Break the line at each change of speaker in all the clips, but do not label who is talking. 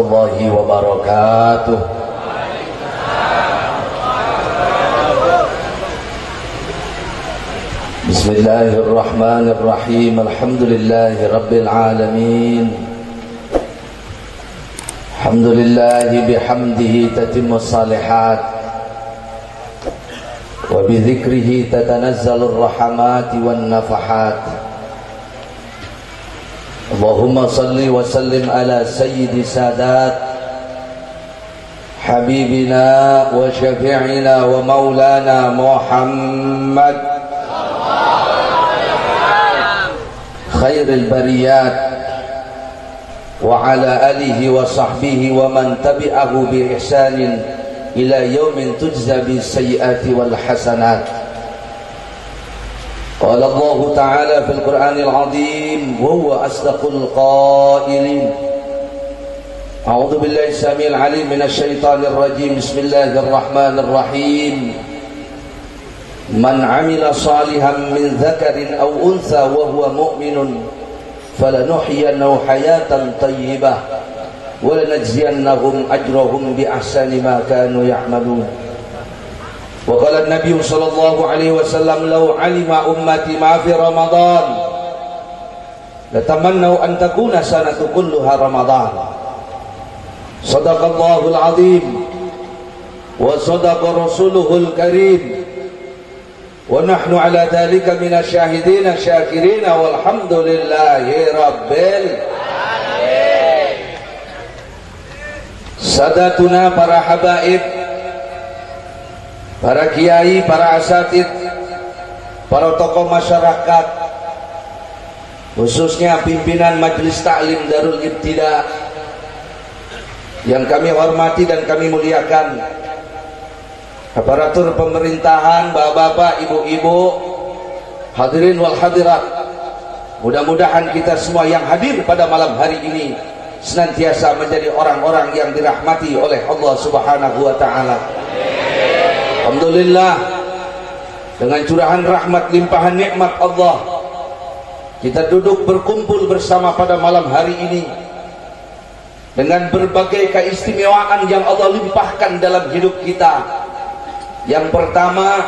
warahmatullahi wabarakatuh. Bismillahirrahmanirrahim. Alhamdulillahi rabbil alamin. Alhamdulillahi bihamdihi tatimmus salihat wa bidzikrihi tatanazzalur rahamati wan nafahat. Allahumma salli wa sallim ala sayyidi sadat habibina wa syafi'ina wa maulana Muhammad khairil bariyat wa ala alihi wa sahbihi wa man tabi'ahu bi ihsanin ila yaumin tujza bis sayyiati wal hasanat. Qala Allah Ta'ala fil Qur'anil 'azim wa huwa asdaqul qailin. A'udzu billahi samil 'alim minasy syaithanir rajim. Bismillahirrahmanirrahim. Man 'amila salihan min dzakarin aw untha wa huwa mu'minun falanuhyiyannahu hayatan thayyibah wa lanajziyannahum ajrahum bi ahsani ma kanu ya'malun. Wa qala an-nabiy sallallahu alaihi wasallam law 'alima ummati ma fi ramadan latamannaw an takuna sanatu kulluha ramadan. Shadaqallahul 'azim wa shadaqa rasuluhul karim. Wa nahnu ala dhalika minasyahidin syakirin walhamdulillahi rabbil alamin. Sadatuna para habaib, para kiai, para asatid, para tokoh masyarakat, khususnya pimpinan Majelis Ta'lim Darul Ibtida yang kami hormati dan kami muliakan, aparatur pemerintahan, bapak-bapak, ibu-ibu, hadirin wal hadirat. Mudah-mudahan kita semua yang hadir pada malam hari ini senantiasa menjadi orang-orang yang dirahmati oleh Allah Subhanahu wa taala. Alhamdulillah, dengan curahan rahmat limpahan nikmat Allah, kita duduk berkumpul bersama pada malam hari ini dengan berbagai keistimewaan yang Allah limpahkan dalam hidup kita. Yang pertama,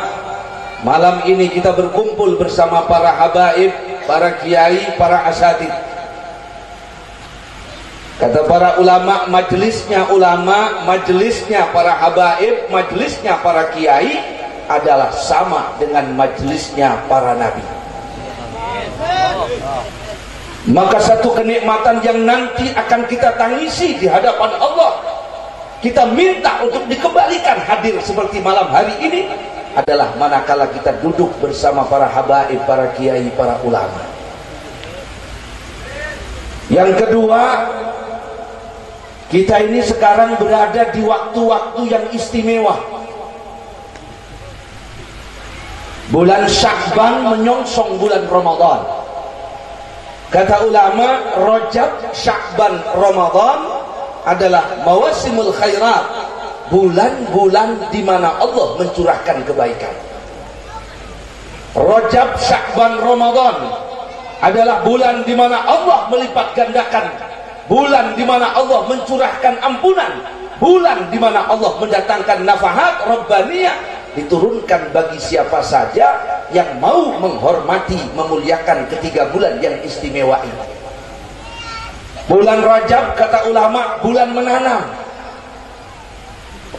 malam ini kita berkumpul bersama para habaib, para kiai, para asatid. Kata para ulama, majelisnya ulama, majelisnya para habaib, majelisnya para kiai adalah sama dengan majelisnya para nabi. Maka satu kenikmatan yang nanti akan kita tangisi di hadapan Allah, kita minta untuk dikembalikan hadir seperti malam hari ini, adalah manakala kita duduk bersama para habaib, para kiai, para ulama. Yang kedua, kita ini sekarang berada di waktu-waktu yang istimewa. Bulan Sya'ban menyongsong bulan Ramadan. Kata ulama, Rajab, Sya'ban, Ramadan adalah mawasimul khairat, bulan-bulan di mana Allah mencurahkan kebaikan. Rajab, Sya'ban, Ramadan adalah bulan di mana Allah melipat gandakan, bulan di mana Allah mencurahkan ampunan, bulan di mana Allah mendatangkan nafahat rabbaniyah, diturunkan bagi siapa saja yang mau menghormati, memuliakan ketiga bulan yang istimewa ini. Bulan Rajab, kata ulama, bulan menanam.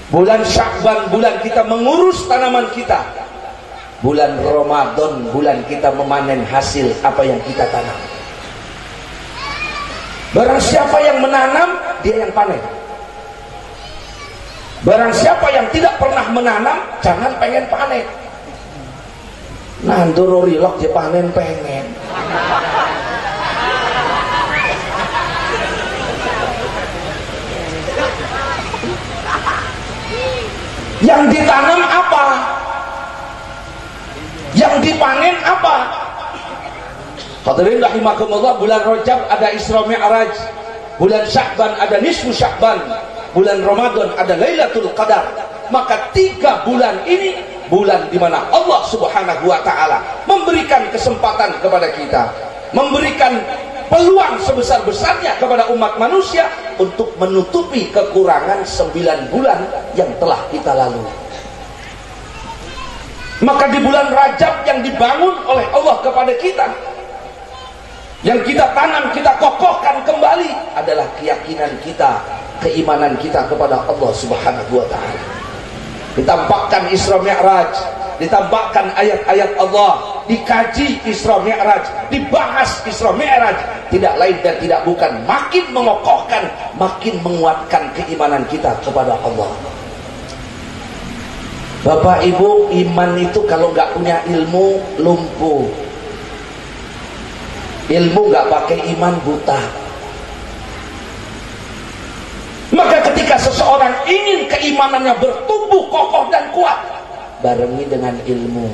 Bulan Sya'ban, bulan kita mengurus tanaman kita. Bulan Ramadan, bulan kita memanen hasil apa yang kita tanam. Barang siapa yang menanam, dia yang panen. Barang siapa yang tidak pernah menanam, jangan pengen panen. Nah, ndururilok dia panen pengen. Yang ditanam apa? Yang dipanen apa? Hadirin rahimakumullah, bulan Rajab ada Isra Mi'raj, bulan Sya'ban ada nisfu Sya'ban, bulan Ramadan ada Lailatul Qadar. Maka 3 bulan ini bulan di mana Allah Subhanahu wa taala memberikan kesempatan kepada kita, memberikan peluang sebesar-besarnya kepada umat manusia untuk menutupi kekurangan 9 bulan yang telah kita lalui. Maka di bulan Rajab yang dibangun oleh Allah kepada kita, yang kita tanam, kita kokohkan kembali adalah keyakinan kita, keimanan kita kepada Allah Subhanahu wa Ta'ala. Ditampakkan Isra Mi'raj, ditampakkan ayat-ayat Allah, dikaji Isra Mi'raj, dibahas Isra Mi'raj, tidak lain dan tidak bukan makin mengokohkan, makin menguatkan keimanan kita kepada Allah. Bapak Ibu, iman itu kalau nggak punya ilmu lumpuh. Ilmu nggak pakai iman buta. Maka ketika seseorang ingin keimanannya bertumbuh kokoh dan kuat, barengi dengan ilmu.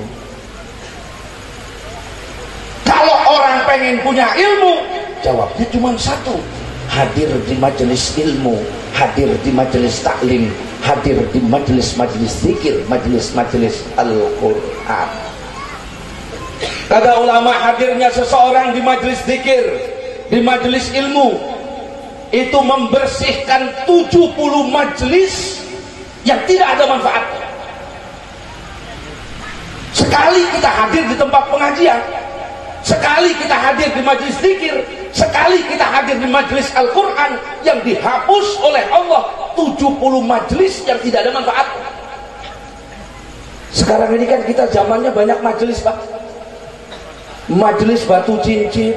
Kalau orang pengen punya ilmu, jawabnya cuma satu: hadir di majelis ilmu, hadir di majelis taklim, hadir di majelis-majelis zikir, majelis-majelis Al-Quran. Kata ulama, hadirnya seseorang di majelis zikir, di majelis ilmu, itu membersihkan 70 majelis yang tidak ada manfaatnya. Sekali kita hadir di tempat pengajian, sekali kita hadir di majelis zikir, sekali kita hadir di majelis Al-Quran, yang dihapus oleh Allah 70 majelis yang tidak ada manfaatnya. Sekarang ini kan kita zamannya banyak majelis, Pak. Majelis batu cincin,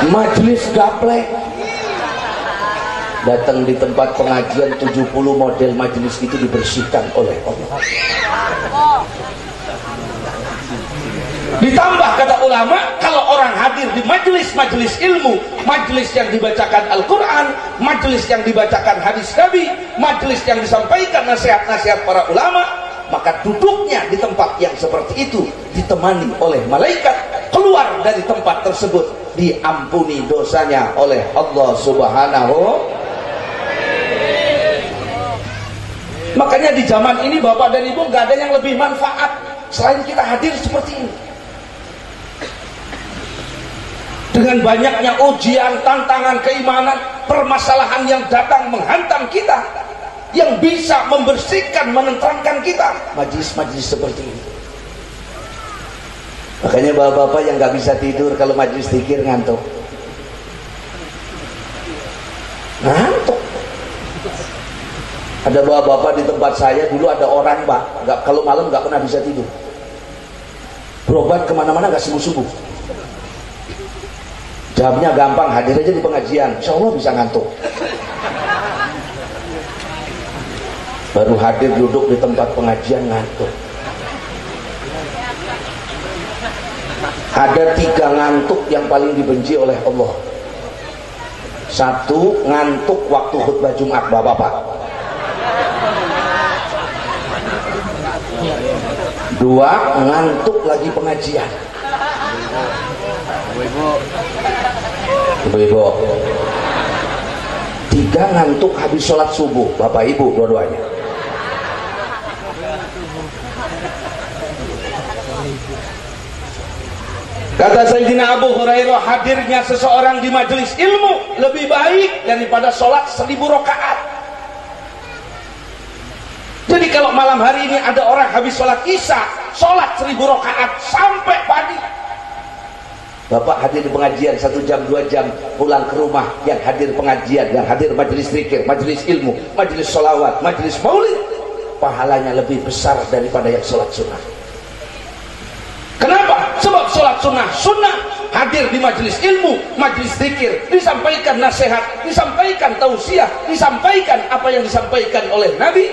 majelis gaplek. Datang di tempat pengajian 70 model majelis itu dibersihkan oleh Allah. Ditambah kata ulama, kalau orang hadir di majelis-majelis ilmu, majelis yang dibacakan Al-Quran, majelis yang dibacakan hadis Nabi, majelis yang disampaikan nasihat-nasihat para ulama, maka duduknya di tempat yang seperti itu ditemani oleh malaikat, keluar dari tempat tersebut diampuni dosanya oleh Allah Subhanahu. Makanya di zaman ini Bapak dan Ibu nggak ada yang lebih manfaat selain kita hadir seperti ini. Dengan banyaknya ujian, tantangan keimanan, permasalahan yang datang menghantam kita, yang bisa membersihkan, menenteramkan kita, majelis-majelis seperti ini. Makanya bapak-bapak yang nggak bisa tidur kalau majelis zikir ngantuk. Ngantuk. Ada bapak-bapak di tempat saya dulu, ada orang, Pak, kalau malam nggak pernah bisa tidur. Berobat kemana-mana nggak sembuh-sembuh. Jawabnya gampang, hadir aja di pengajian, insya Allah bisa ngantuk. Baru hadir duduk di tempat pengajian ngantuk. Ada 3 ngantuk yang paling dibenci oleh Allah. 1, ngantuk waktu khutbah Jumat, bapak-bapak. 2, ngantuk lagi pengajian. Ibu-ibu. 3, ngantuk habis sholat subuh, bapak ibu dua-duanya. Kata Sayyidina Abu Hurairah, hadirnya seseorang di majelis ilmu lebih baik daripada sholat 1000 rakaat. Jadi kalau malam hari ini ada orang habis sholat isya, sholat 1000 rakaat sampai pagi, bapak hadir di pengajian 1 jam 2 jam, pulang ke rumah, yang hadir pengajian, yang hadir majelis zikir, majelis ilmu, majelis sholawat, majelis maulid, pahalanya lebih besar daripada yang sholat sunnah. Kenapa? Sebab sholat sunnah hadir di majelis ilmu, majelis zikir, disampaikan nasihat, disampaikan tausiah, disampaikan apa yang disampaikan oleh Nabi.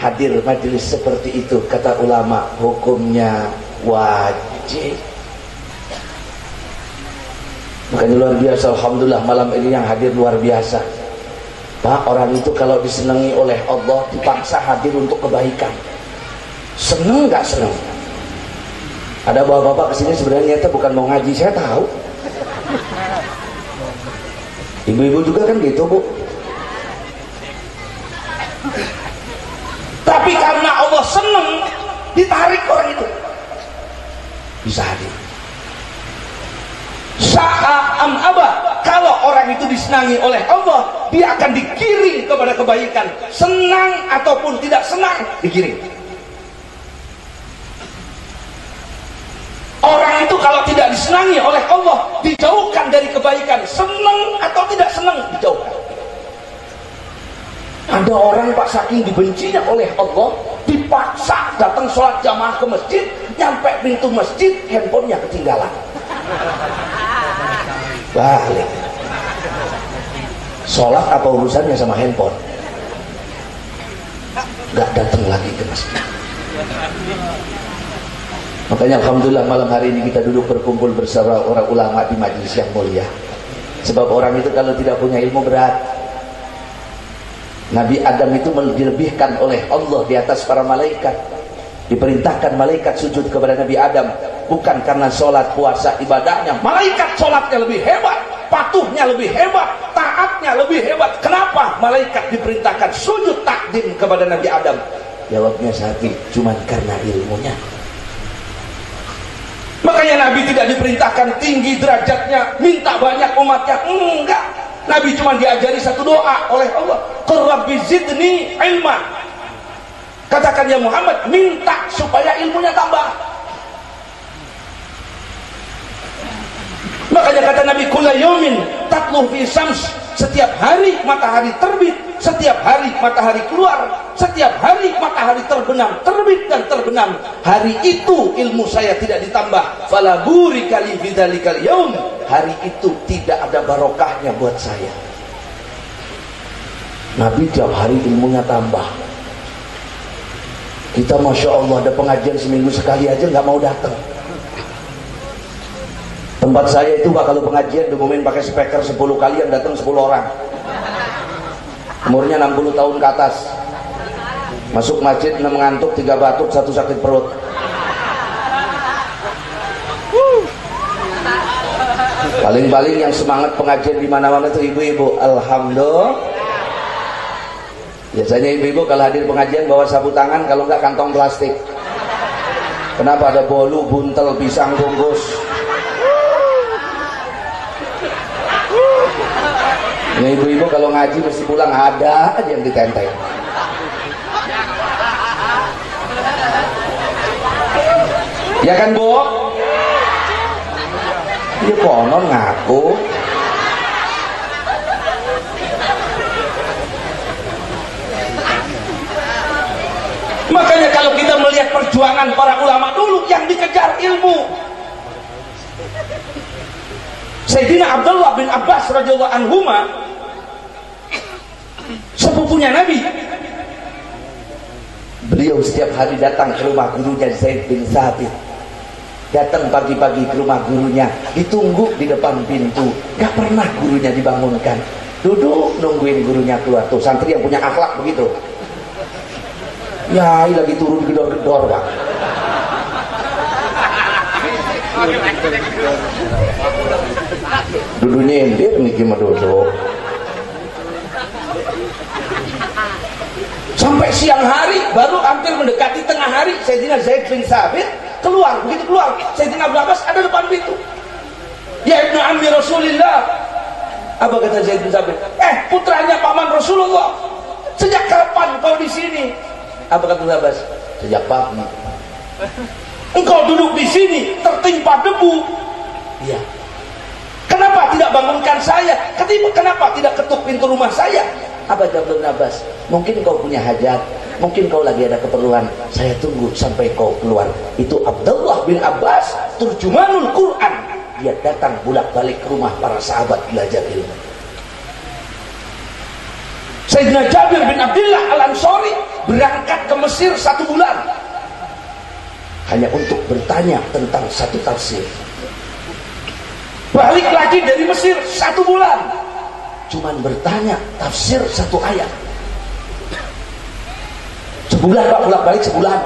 Hadir majelis seperti itu, kata ulama, hukumnya wajib. Makanya luar biasa, alhamdulillah malam ini yang hadir luar biasa. Pak, orang itu kalau disenangi oleh Allah dipaksa hadir untuk kebaikan. Seneng nggak seneng? Ada bapak-bapak kesini sebenarnya niatnya bukan mau ngaji, saya tahu. Ibu-ibu juga kan gitu, Bu. Tapi karena Allah seneng, ditarik orang itu bisa hadir. Sa'a am aba, kalau orang itu disenangi oleh Allah, dia akan digiring kepada kebaikan, senang ataupun tidak senang digiring. Orang itu kalau tidak disenangi oleh Allah, dijauhkan dari kebaikan, senang atau tidak senang dijauhkan. Ada orang Pak saking dibencinya oleh Allah, dipaksa datang sholat jamaah ke masjid, nyampe pintu masjid handphonenya ketinggalan. Balik. Sholat apa urusannya sama handphone? Gak datang lagi ke masjid. Makanya alhamdulillah malam hari ini kita duduk berkumpul bersama orang ulama di majelis yang mulia. Sebab orang itu kalau tidak punya ilmu berat. Nabi Adam itu dilebihkan oleh Allah di atas para malaikat. Diperintahkan malaikat sujud kepada Nabi Adam, bukan karena sholat, puasa, ibadahnya. Malaikat sholatnya lebih hebat, patuhnya lebih hebat, taatnya lebih hebat. Kenapa malaikat diperintahkan sujud takdim kepada Nabi Adam? Jawabnya satu, cuma karena ilmunya. Makanya Nabi tidak diperintahkan tinggi derajatnya, minta banyak umatnya. Enggak. Nabi cuma diajari satu doa oleh Allah, Rabbi zidni ilman. Katakan ya Muhammad, minta supaya ilmunya tambah. Makanya kata Nabi, kulla yaumin tatlu fi syams, setiap hari matahari terbit, setiap hari matahari keluar, setiap hari matahari terbenam, terbit dan terbenam. Hari itu ilmu saya tidak ditambah. Fala burika li bidzalikal yaum. Hari itu tidak ada barokahnya buat saya. Nabi tiap hari ilmunya tambah. Kita Masya Allah ada pengajian seminggu sekali aja nggak mau datang. Tempat saya itu Pak, kalau pengajian diumumin pakai speaker 10 kali, yang datang 10 orang. Umurnya 60 tahun ke atas. Masuk masjid 6 ngantuk, 3 batuk, 1 sakit perut. Paling-paling yang semangat pengajian di mana-mana itu ibu-ibu. Alhamdulillah. Biasanya ibu-ibu kalau hadir pengajian bawa sapu tangan, kalau enggak kantong plastik. Kenapa? Ada bolu, buntel, pisang bungkus. Ya ibu-ibu kalau ngaji mesti pulang ada aja yang ditenteng. Ya kan Bu? Ya konon ngaku. Makanya kalau kita melihat perjuangan para ulama dulu yang dikejar ilmu, Sayyidina Abdullah bin Abbas radhiyallahu anhuma, sepupunya Nabi, beliau setiap hari datang ke rumah gurunya Zaid bin Thabit. Datang pagi-pagi ke rumah gurunya, ditunggu di depan pintu, gak pernah gurunya dibangunkan, duduk nungguin gurunya keluar. Tuh santri yang punya akhlak begitu. Ya, lagi turun gedor-gedor Pak. Duduk nyindir nih gimana duduk. Sampai siang hari, baru hampir mendekati tengah hari, Sayyidina Zaid bin Thabit keluar. Begitu keluar, Sayyidina Abdul Abbas ada depan pintu. Ya Ibnu Ammi Rasulillah. Apa kata Zaid bin Thabit? Putranya paman Rasulullah. Sejak kapan kau di sini? Apa kata Abdul Abbas? Sejak pagi. Engkau duduk di sini tertimpa debu. Iya. Kenapa tidak bangunkan saya? Kenapa tidak ketuk pintu rumah saya? Apa jawab Abdul Abbas? Mungkin kau punya hajat, mungkin kau lagi ada keperluan. Saya tunggu sampai kau keluar. Itu Abdullah bin Abbas, turjumanul Quran. Dia datang bolak-balik ke rumah para sahabat belajar ilmu. Sayyidina Jabir bin Abdullah Al-Ansari berangkat ke Mesir 1 bulan hanya untuk bertanya tentang satu tafsir. Balik lagi dari Mesir 1 bulan cuman bertanya tafsir 1 ayat. Sebulan Pak, bolak-balik sebulan.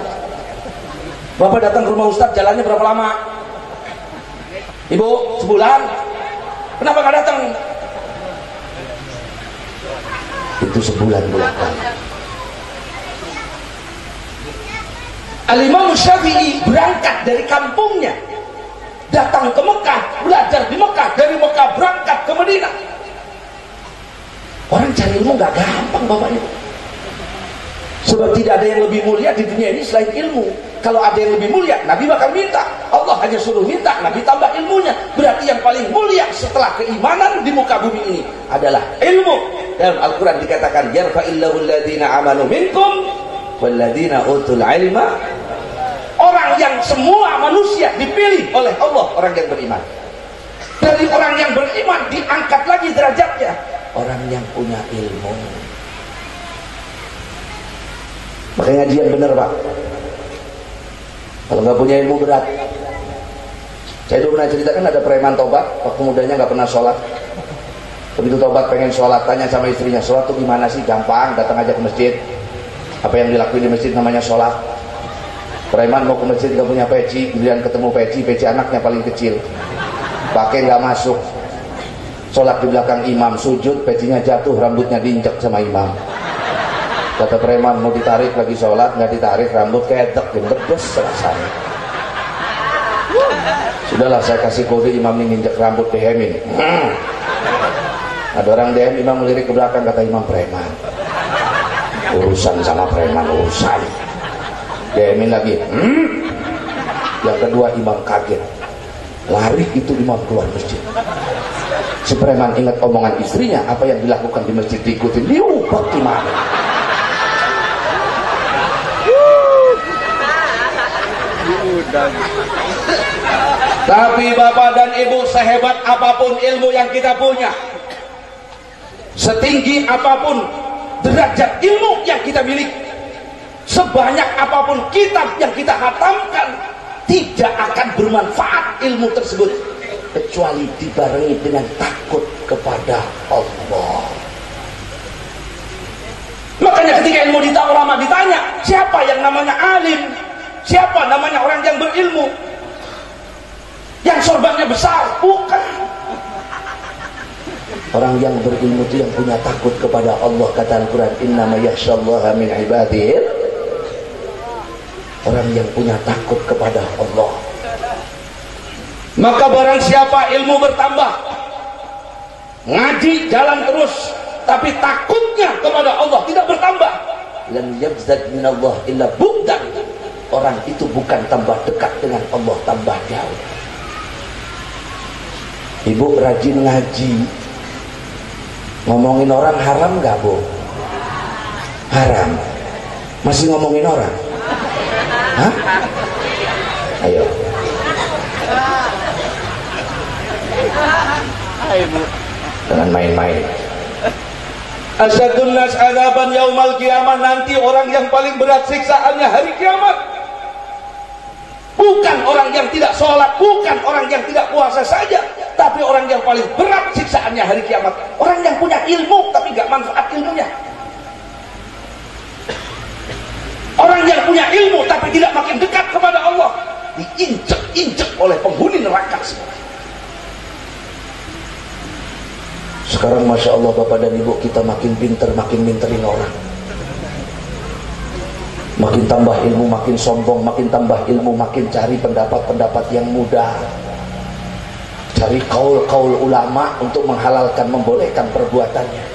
Bapak datang ke rumah Ustaz, jalannya berapa lama? Ibu, sebulan. Kenapa nggak datang? Itu sebulan bolak-balik. Al-Imam Syafi'i berangkat dari kampungnya, datang ke Mekah, belajar di Mekah, dari Mekah berangkat ke Madinah. Orang cari ilmu gak gampang Bapak Ibu. Sebab tidak ada yang lebih mulia di dunia ini selain ilmu. Kalau ada yang lebih mulia, Nabi bakal minta. Allah hanya suruh minta, Nabi tambah ilmunya. Berarti yang paling mulia setelah keimanan di muka bumi ini adalah ilmu. Dalam Al-Quran dikatakan, yarfa'illahu alladhina amanu minkum walladhina utul ilma. Orang yang semua manusia dipilih oleh Allah, orang yang beriman. Dari orang yang beriman diangkat lagi derajatnya orang yang punya ilmu. Makanya ngajian bener Pak. Kalau nggak punya ilmu berat. Saya dulu pernah ceritakan ada preman tobat, waktu mudanya nggak pernah sholat. Begitu tobat pengen sholat, tanya sama istrinya, sholat tuh gimana sih? Gampang, datang aja ke masjid. Apa yang dilakuin di masjid namanya sholat. Preman mau ke masjid nggak punya peci, kemudian ketemu peci anaknya paling kecil, pakai nggak masuk. Sholat di belakang imam, sujud, pecinya jatuh, rambutnya diinjak sama imam. Kata preman, mau ditarik lagi sholat, nggak ditarik, rambut kedek, bedes rasanya. Sudahlah, saya kasih kode, imam ini nginjak rambut, dehemin. Ada orang DM, imam melirik ke belakang, kata imam, preman. Urusan sama preman, urusan. Dehemin lagi. Yang kedua, imam kaget. Lari itu imam keluar masjid. Si preman ingat omongan istrinya, apa yang dilakukan di masjid diikutin, diubah gimana? Tapi Bapak dan Ibu, sehebat apapun ilmu yang kita punya, setinggi apapun derajat ilmu yang kita miliki, sebanyak apapun kitab yang kita hatamkan, tidak akan bermanfaat ilmu tersebut kecuali dibarengi dengan takut kepada Allah. Makanya ketika ilmu ulama ditanya, siapa yang namanya alim, siapa namanya orang yang berilmu, yang sorbannya besar? Bukan. Orang yang berilmu itu yang punya takut kepada Allah. Kata Al-Quran, innama yakhsyallaha min ibadih, orang yang punya takut kepada Allah. Maka barang siapa ilmu bertambah, ngaji jalan terus, tapi takutnya kepada Allah tidak bertambah, lam yabzad minallah illa bu'dan, orang itu bukan tambah dekat dengan Allah, tambah jauh. Ibu rajin ngaji, ngomongin orang haram gak Bu? Haram. Masih ngomongin orang? Hah? Ayo. Jangan main-main. Asyadun nas azaban yaumal qiyamah, nanti orang yang paling berat siksaannya hari kiamat bukan orang yang tidak sholat, bukan orang yang tidak puasa saja, tapi orang yang paling berat siksaannya hari kiamat orang yang punya ilmu tapi gak manfaat ilmunya. Orang yang punya ilmu tapi tidak makin dekat kepada Allah, diinjek-injek oleh penghuni neraka. Sekarang Masya Allah Bapak dan Ibu, kita makin pinter, makin minterin orang. Makin tambah ilmu, makin sombong, makin tambah ilmu, makin cari pendapat-pendapat yang mudah. Cari kaul-kaul ulama untuk menghalalkan, membolehkan perbuatannya.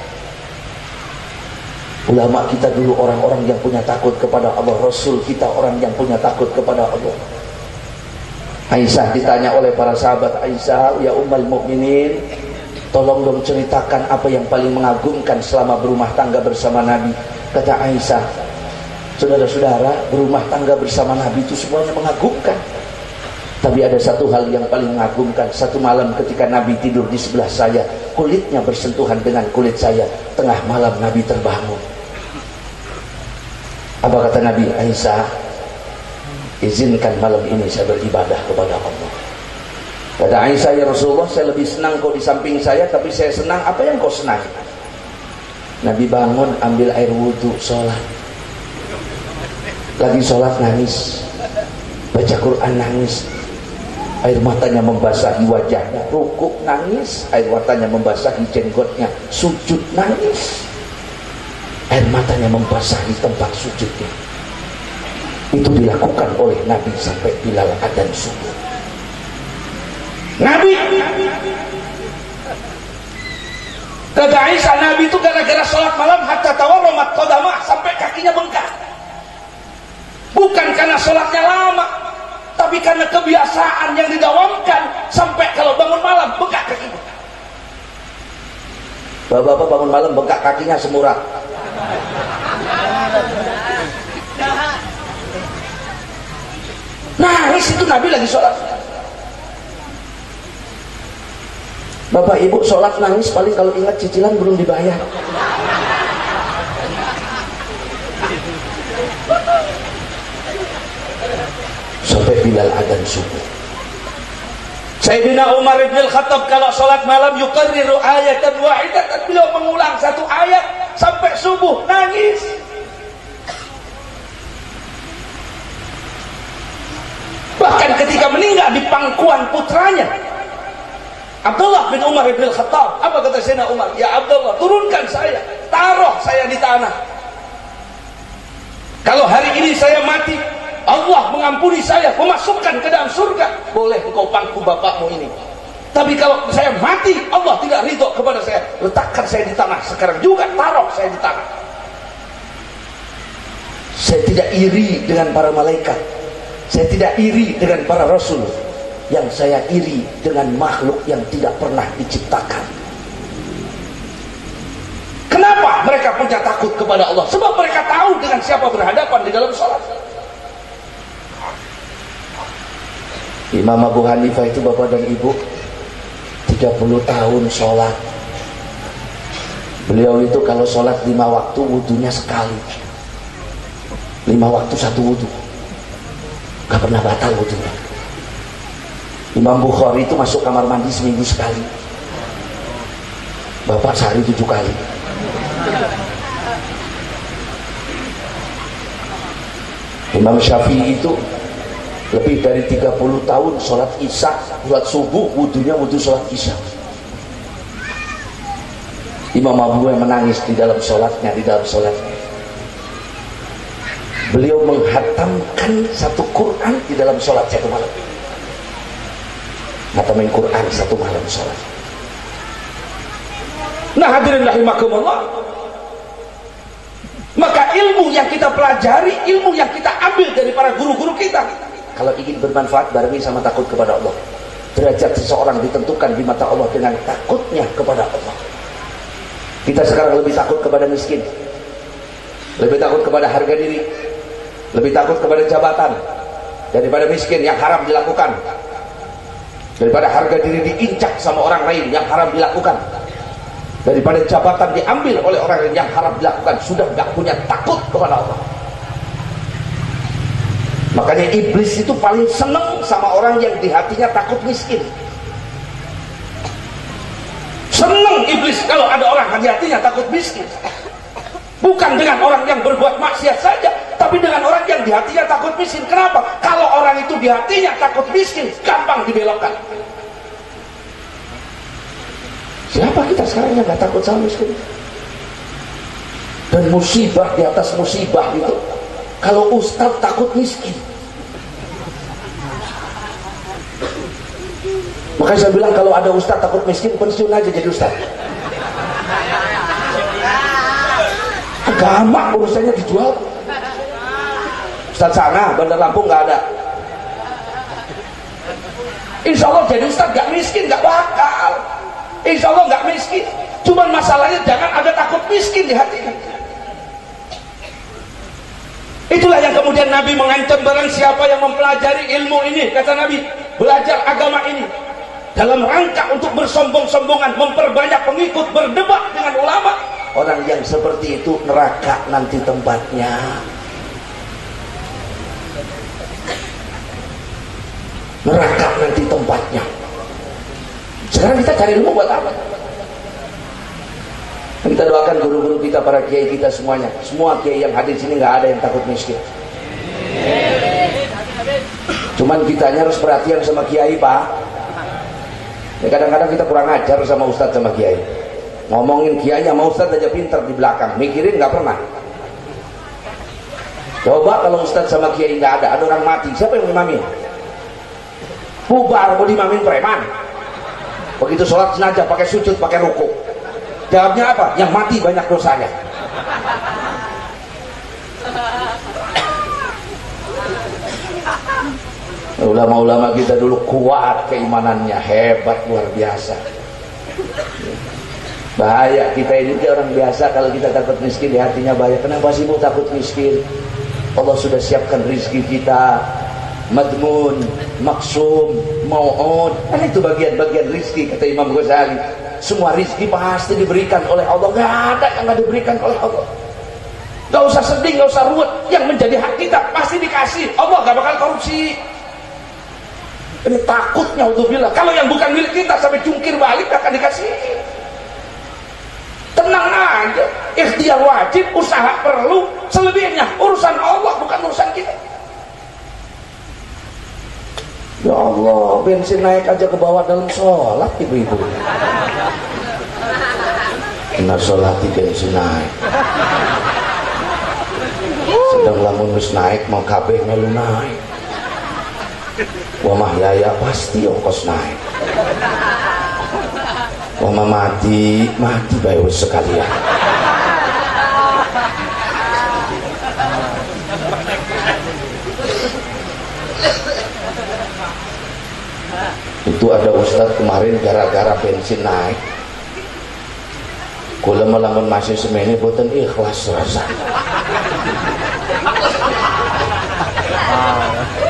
Ulama kita dulu orang-orang yang punya takut kepada Allah. Rasul kita orang yang punya takut kepada Allah. Aisyah ditanya oleh para sahabat, Aisyah ya ummul mukminin, tolong dong ceritakan apa yang paling mengagumkan selama berumah tangga bersama Nabi. Kata Aisyah, saudara-saudara, berumah tangga bersama Nabi itu semuanya mengagumkan, tapi ada satu hal yang paling mengagumkan. Satu malam ketika Nabi tidur di sebelah saya, kulitnya bersentuhan dengan kulit saya. Tengah malam Nabi terbangun. Apa kata Nabi? Aisyah, izinkan malam ini saya beribadah kepada Allah. Kata Aisyah, ya Rasulullah, saya lebih senang kau di samping saya, tapi saya senang apa yang kau senang. Nabi bangun, ambil air wudhu, sholat. Lagi sholat nangis, baca Quran nangis, air matanya membasahi wajahnya. Rukuk nangis, air matanya membasahi jenggotnya. Sujud nangis, air matanya membasahi tempat sujudnya. Itu dilakukan oleh Nabi sampai Bilal adzan subuh. Nabi kata Aisyah, Nabi itu gara-gara sholat malam hatta tawarramat qadamah, sampai kakinya bengkak. Bukan karena sholatnya lama, tapi karena kebiasaan yang didawamkan, sampai kalau bangun malam bengkak kakinya. Bapak-bapak bangun malam bengkak kakinya semurat. Nangis itu Nabi lagi sholat. Bapak ibu sholat nangis paling kalau ingat cicilan belum dibayar. Sampai Bilal adzan subuh. Sayyidina Umar bin Al-Khattab kalau sholat malam yukarriru ayatan wahidatan, beliau mengulang satu ayat sampai subuh, nangis. Bahkan ketika meninggal di pangkuan putranya Abdullah bin Umar bin Al-Khattab, apa kata Sayyidina Umar? Ya Abdullah, turunkan saya, taruh saya di tanah. Kalau hari ini saya mati, Allah mengampuni saya, memasukkan ke dalam surga, boleh engkau pangku bapakmu ini. Tapi kalau saya mati, Allah tidak ridho kepada saya, letakkan saya di tanah sekarang juga, taruh saya di tanah. Saya tidak iri dengan para malaikat, saya tidak iri dengan para rasul, yang saya iri dengan makhluk yang tidak pernah diciptakan. Kenapa mereka punya takut kepada Allah? Sebab mereka tahu dengan siapa berhadapan di dalam sholat. Imam Abu Hanifah itu bapak dan ibu 30 tahun sholat. Beliau itu kalau sholat 5 waktu wudunya sekali, 5 waktu satu wudu, gak pernah batal wudunya. Imam Bukhari itu masuk kamar mandi seminggu sekali, bapak sehari 7 kali. Imam Syafi'i itu lebih dari 30 tahun sholat isya, sholat subuh, wudunya wudu sholat isya. Imam Abu yang menangis di dalam sholatnya, beliau menghatamkan satu Quran di dalam sholat satu malam. Ngatamin Quran satu malam sholat. Nah hadirin rahimakumullah, maka ilmu yang kita pelajari, ilmu yang kita ambil dari para guru-guru kita, kalau ingin bermanfaat barengi sama takut kepada Allah. Derajat seseorang ditentukan di mata Allah dengan takutnya kepada Allah. Kita sekarang lebih takut kepada miskin, lebih takut kepada harga diri, lebih takut kepada jabatan daripada miskin yang haram dilakukan, daripada harga diri diinjak sama orang lain yang haram dilakukan, daripada jabatan diambil oleh orang lain yang haram dilakukan. Sudah gak punya takut kepada Allah. Makanya iblis itu paling senang sama orang yang di hatinya takut miskin. Senang iblis kalau ada orang di hatinya takut miskin. Bukan dengan orang yang berbuat maksiat saja, tapi dengan orang yang di hatinya takut miskin. Kenapa? Kalau orang itu di hatinya takut miskin, gampang dibelokkan. Siapa kita sekarang yang gak takut sama miskin? Dan musibah di atas musibah itu, kalau ustadz takut miskin. Makanya saya bilang kalau ada ustadz takut miskin, pensiun aja jadi ustadz. Agama urusannya dijual. Ustadz sana, Bandar Lampung gak ada. Insya Allah jadi ustadz gak miskin, gak bakal. Insya Allah gak miskin. Cuman masalahnya jangan ada takut miskin di hatinya. Itulah yang kemudian Nabi mengancam, barang siapa yang mempelajari ilmu ini, kata Nabi, belajar agama ini dalam rangka untuk bersombong-sombongan, memperbanyak pengikut, berdebat dengan ulama, orang yang seperti itu neraka nanti tempatnya. Neraka nanti tempatnya. Sekarang kita cari ilmu buat apa? Kita doakan guru-guru kita, para kiai kita semuanya. Semua kiai yang hadir sini nggak ada yang takut miskin. Cuman kitanya harus perhatian sama kiai, Pak. Ya, kadang-kadang kita kurang ajar sama ustadz sama kiai. Ngomongin kiai sama ustadz aja pinter di belakang, mikirin nggak pernah. Coba kalau ustaz sama kiai nggak ada orang mati, siapa yang imamin? Bubar, mau dimamin preman. Begitu sholat jenazah pakai sujud, pakai ruku. Jawabnya apa? Yang mati banyak dosanya. Ulama-ulama kita dulu kuat keimanannya, hebat, luar biasa. Bahaya kita ini orang biasa kalau kita takut miskin di hatinya bahaya. Kenapa sih bu takut miskin? Allah sudah siapkan rizki kita, madmun, maksum, mau'ud. Kan itu bagian-bagian rizki kata Imam Ghazali. Semua rizki pasti diberikan oleh Allah. Gak ada yang gak diberikan oleh Allah. Gak usah sedih, gak usah ruwet. Yang menjadi hak kita pasti dikasih. Allah gak bakal korupsi. Ini takutnya udzubillah. Kalau yang bukan milik kita sampai jungkir balik gak akan dikasih. Tenang aja, ikhtiar wajib, usaha perlu, selebihnya urusan Allah bukan urusan kita. Ya Allah, bensin naik aja ke bawah dalam sholat ibu-ibu. Benar sholat di bensin naik. Sedang lamun wis naik mau kabeh melu naik. Wah mah ya pasti ongkos naik. Wah mati bae wis sekalian. Itu ada ustadz kemarin gara-gara bensin naik. Kula melamun masih semene boten ikhlas rasa.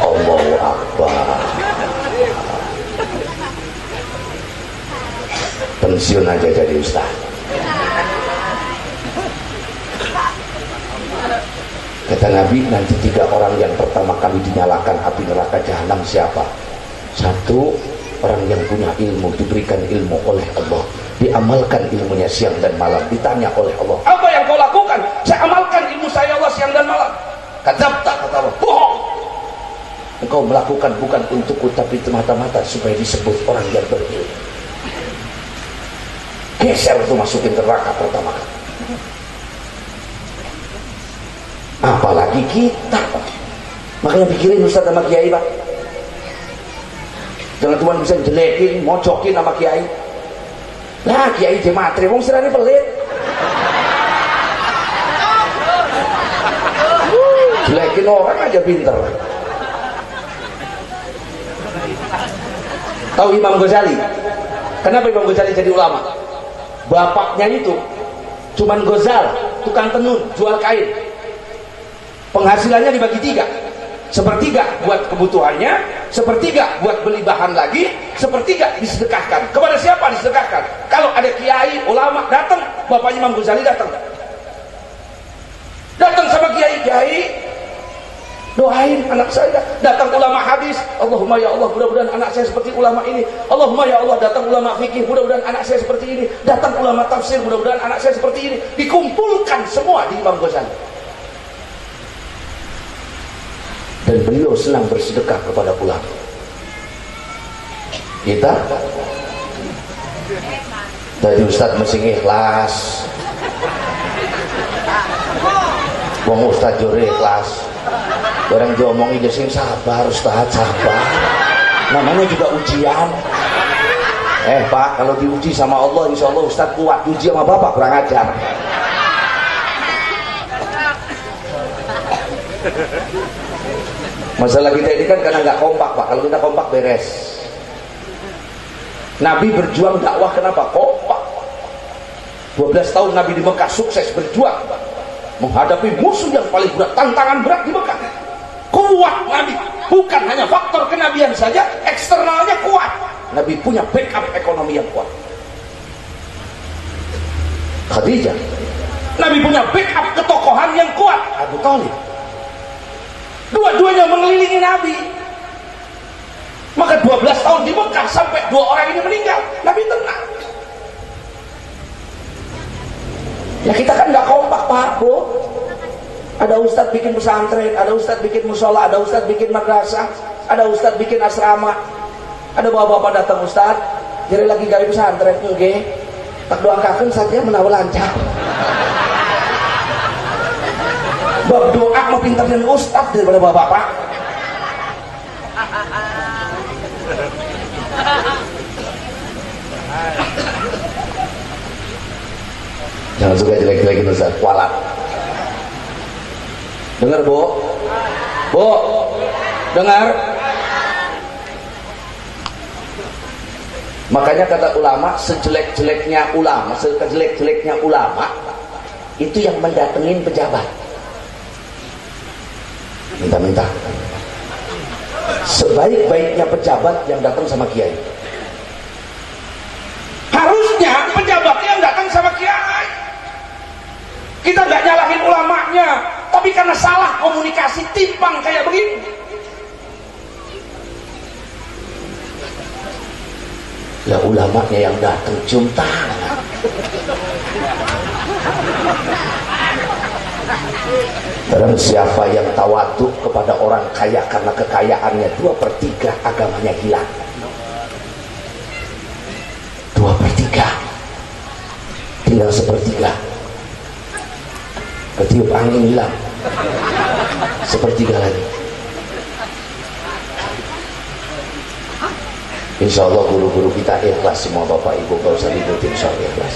Allahu Akbar. Pensiun aja jadi ustaz. Kata Nabi, nanti 3 orang yang pertama kali dinyalakan api neraka jahanam siapa? 1, orang yang punya ilmu, diberikan ilmu oleh Allah, diamalkan ilmunya siang dan malam, ditanya oleh Allah, apa yang kau lakukan? Saya amalkan ilmu saya Allah siang dan malam. Kadzabta, kata Allah, bohong. Engkau melakukan bukan untukku tapi semata-mata supaya disebut orang yang berilmu. Geser itu masukin neraka pertama kali. Apalagi kita, makanya pikirin ustaz sama kiai pak. Jangan cuma bisa jelekin, mocokin sama kiai. Nah kiai jematri, wong serani pelit. Jelekin orang aja pinter. Tahu Imam Ghazali? Kenapa Imam Ghazali jadi ulama? Bapaknya itu cuman gozal, tukang tenun, jual kain. Penghasilannya dibagi 3. Sepertiga buat kebutuhannya, sepertiga buat beli bahan lagi, sepertiga disedekahkan. Kepada siapa disedekahkan? Kalau ada kiai, ulama datang, bapaknya Imam Ghazali datang. Datang sama kiai, doain anak saya. Datang ulama hadis, Allahumma ya Allah, mudah-mudahan anak saya seperti ulama ini. Allahumma ya Allah, datang ulama fikih, mudah-mudahan anak saya seperti ini. Datang ulama tafsir, mudah-mudahan anak saya seperti ini. Dikumpulkan semua di Imam Ghazali. Dan beliau senang bersedekah kepada ulama. Kita dari ustaz mesti ikhlas. Wong ustaz jure ikhlas. Orang diomongi sing sabar, ustaz sabar. Namanya juga ujian. Pak, kalau diuji sama Allah, insya Allah ustaz kuat. Diuji sama bapak kurang ajar. Masalah kita ini kan karena nggak kompak pak. Kalau kita kompak beres. Nabi berjuang dakwah kenapa? Kompak. 12 tahun Nabi di Mekah sukses berjuang menghadapi musuh yang paling berat, tantangan berat di Mekah. Kuat Nabi, bukan hanya faktor kenabian saja, eksternalnya kuat. Nabi punya backup ekonomi yang kuat. Khadijah, Nabi punya backup ketokohan yang kuat. Abu Thalib, dua-duanya mengelilingi Nabi. Maka 12 tahun di Mekah sampai 2 orang ini meninggal, Nabi tenang. Ya kita kan nggak kompak pak bu. Ada ustadz bikin pesantren, ada ustadz bikin musola, ada ustadz bikin madrasah, ada ustadz bikin asrama. Ada bapak-bapak datang ustadz, jadi lagi gali pesantren, oke? Tak doakan saja menawa lancar. Bab doa mau pintar dari ustaz daripada bapak-bapak. Jangan suka jelek-jelekin ustaz, kualat. Dengar bu, bu, dengar. Makanya kata ulama, sejelek-jeleknya ulama itu yang mendatengin pejabat. Minta-minta. Sebaik-baiknya pejabat yang datang sama kiai. Harusnya pejabat yang datang sama kiai. Kita nggak nyalahin ulamanya, tapi karena salah komunikasi timpang kayak begini. Ya ulamanya yang datang cium tangan. Barang siapa yang tawaduk kepada orang kaya karena kekayaannya 2/3 agamanya hilang. 2/3 tinggal 1/3. Ketiup angin hilang 1/3 lagi. Insya Allah guru-guru kita ikhlas semua, bapak ibu gak usah diikutin, insya Allah ikhlas.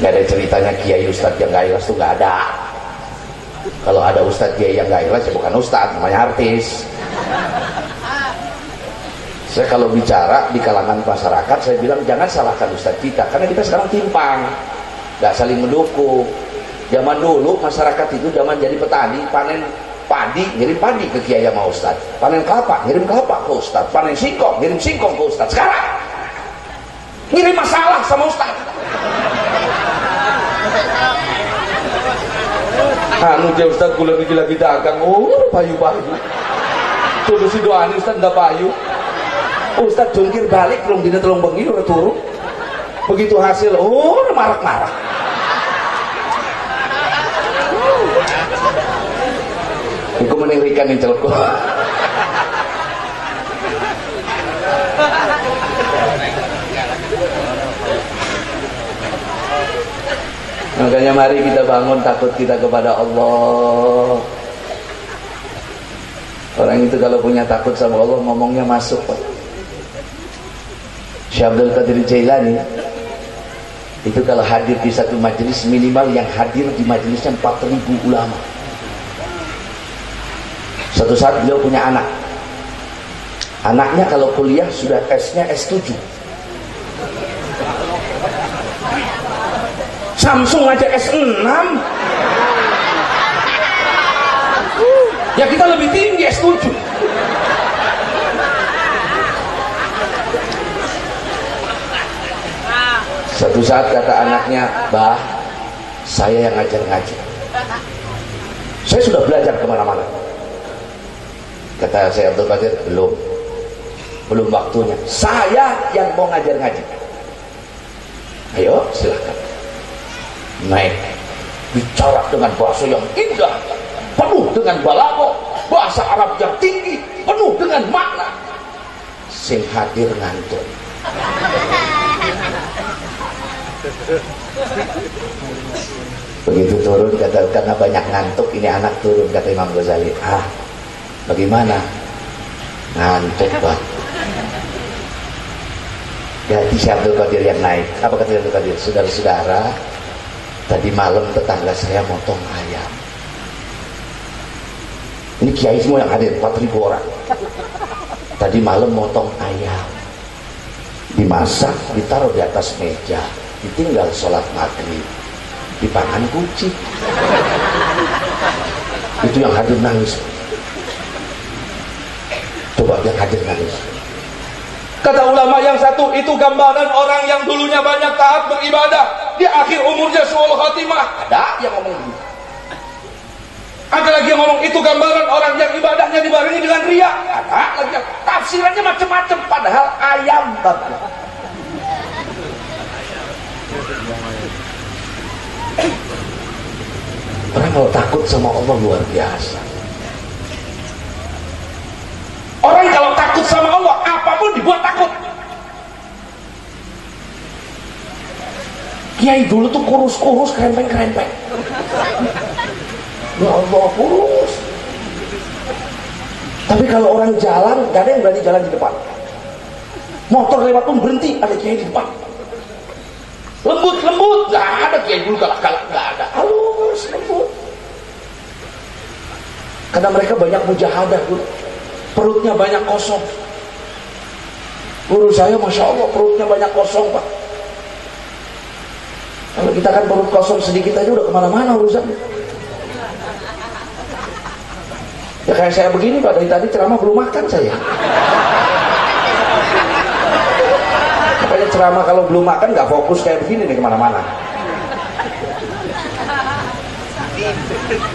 Gak ada ceritanya kiai ustadz yang gak ikhlas tuh gak ada. Kalau ada ustadz kiai yang gak ikhlas ya bukan ustadz, namanya artis. Saya kalau bicara di kalangan masyarakat saya bilang jangan salahkan ustadz kita, karena kita sekarang timpang, gak saling mendukung. Zaman dulu masyarakat itu zaman jadi petani, panen padi, ngirim padi ke kiai sama ustaz. Panen kelapa, ngirim kelapa ke ustaz. Panen singkong, ngirim singkong ke ustaz. Sekarang ngirim masalah sama ustaz. Anu dia ustaz kula lagi dagang, payu-payu. Tuh si doani ustaz ndak payu. Ustaz jungkir balik belum dina telung bengi udah turun. Begitu hasil, marak-marak. Iku menirikan yang celku. Makanya mari kita bangun takut kita kepada Allah. Orang itu kalau punya takut sama Allah ngomongnya masuk. Syekh Abdul Qadir Jailani itu kalau hadir di satu majelis, minimal yang hadir di majelisnya 4.000 ulama. Suatu saat beliau punya anak. Anaknya kalau kuliah sudah S-nya S7. Samsung aja S6. Ya kita lebih tinggi S7. Suatu saat kata anaknya, "Bah, saya yang ngajar ngaji. Saya sudah belajar kemana-mana." Kata saya Abdul Qadir, belum waktunya. Saya yang mau ngajar ngaji. Ayo silahkan. Naik, bicara dengan bahasa yang indah, penuh dengan balaghah, bahasa Arab yang tinggi, penuh dengan makna. Sing hadir ngantuk. Begitu turun kata, karena banyak ngantuk ini anak turun, kata Imam Ghazali. Bagaimana? Ngantuk Pak. Jadi Syekh Abdul Qadir yang naik. Apa kata Abdul Qadir? Saudara-saudara, tadi malam tetangga saya motong ayam. Ini kiai semua yang hadir, 4.000 orang. Tadi malam motong ayam, dimasak, ditaruh di atas meja, ditinggal sholat maghrib, dipangan kucing. Itu yang hadir nangis. Coba yang hadir nangis. Kata ulama yang satu, itu gambaran orang yang dulunya banyak taat beribadah, di akhir umurnya suul khatimah. Ada yang ngomong gitu. Ada lagi yang ngomong itu gambaran orang yang ibadahnya dibarengi dengan riya. Ada lagi yang tafsirannya macam-macam, padahal ayam babnya. Orang kalau takut sama Allah luar biasa. Orang kalau takut sama Allah, apapun dibuat takut. Kiai dulu tuh kurus-kurus, kerempeng-kerempeng. Ya Allah, lurus. Tapi kalau orang jalan, gak ada yang berani jalan di depan. Motor lewat pun berhenti, ada kiai di depan. Lembut, gak ada kiai dulu galak-galak, gak ada. Halus, lembut. Karena mereka banyak mujahadah, perutnya banyak kosong. Guru saya, masya Allah, perutnya banyak kosong, Pak. Kalau kita kan perut kosong sedikit aja udah kemana-mana urusannya. Ya kayak saya begini, Pak, dari tadi ceramah belum makan saya. Makanya ceramah kalau belum makan nggak fokus kayak begini nih kemana-mana.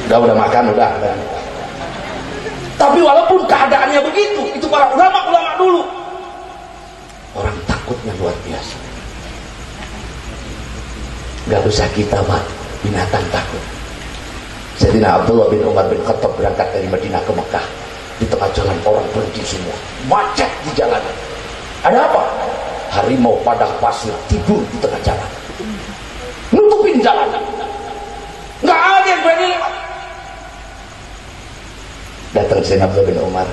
Udah makan, udah. Tapi walaupun keadaannya begitu, itu para ulama-ulama dulu, orang takutnya luar biasa. Gak usah kita, Pak, binatang takut. Sayyidina Abdullah bin Umar bin Khattab berangkat dari Madinah ke Mekah. Di tengah jalan orang berhenti semua, macet di jalanan. Ada apa? Harimau padang pasir tidur di tengah jalan, nutupin jalanan. Gak ada yang berani lewat. Datang Sayyidina Abdullah bin Umar,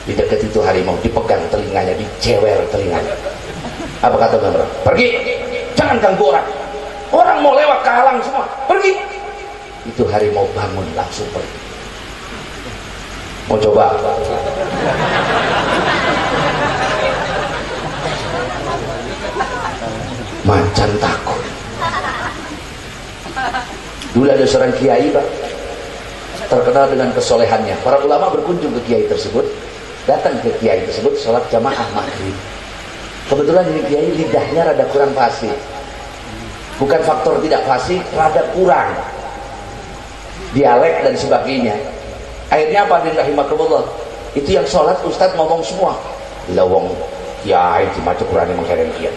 di dekat itu harimau, dipegang telinganya, dicewer telinganya. Apa kata Umar? Pergi, jangan ganggu orang. Orang mau lewat kehalang semua, pergi. Itu harimau bangun langsung pergi. Mau coba? Macan takut. Dulu ada seorang kiai, Pak, terkenal dengan kesolehannya. Para ulama berkunjung ke kiai tersebut, datang ke kiai tersebut sholat jamaah maghrib. Kebetulan ini kiai lidahnya rada kurang fasih. Bukan faktor tidak fasih, rada kurang dialek dan sebagainya. Akhirnya apa? Rahimahullah, itu yang sholat ustadz ngomong semua, lawong kiai cuma kurangnya mengkeren kiai.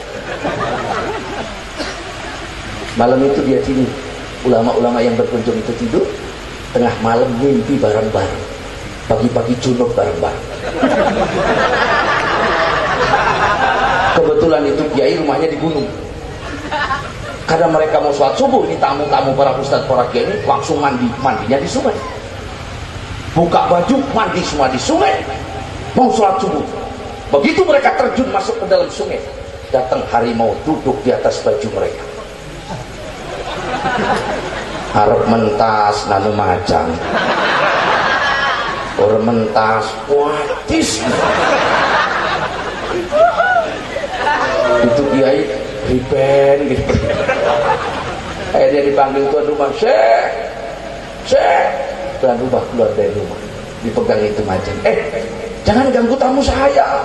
Malam itu dia tidur. Ulama-ulama yang berkunjung itu tidur. Tengah malam mimpi bareng-bareng, pagi-pagi junub bareng-bareng. Kebetulan itu kiai rumahnya di gunung. Karena mereka mau sholat subuh, ini tamu-tamu para ustadz, para kiai ini langsung mandinya di sungai. Buka baju, mandi semua di sungai, mau sholat subuh. Begitu mereka terjun masuk ke dalam sungai, datang harimau duduk di atas baju mereka. Harap mentas nanu macan, orang mentas watis. Itu kiai riben gitu. Akhirnya dipanggil tuan rumah, Syekh, tuan rumah keluar dari rumah, dipegang itu macan. Jangan ganggu tamu saya,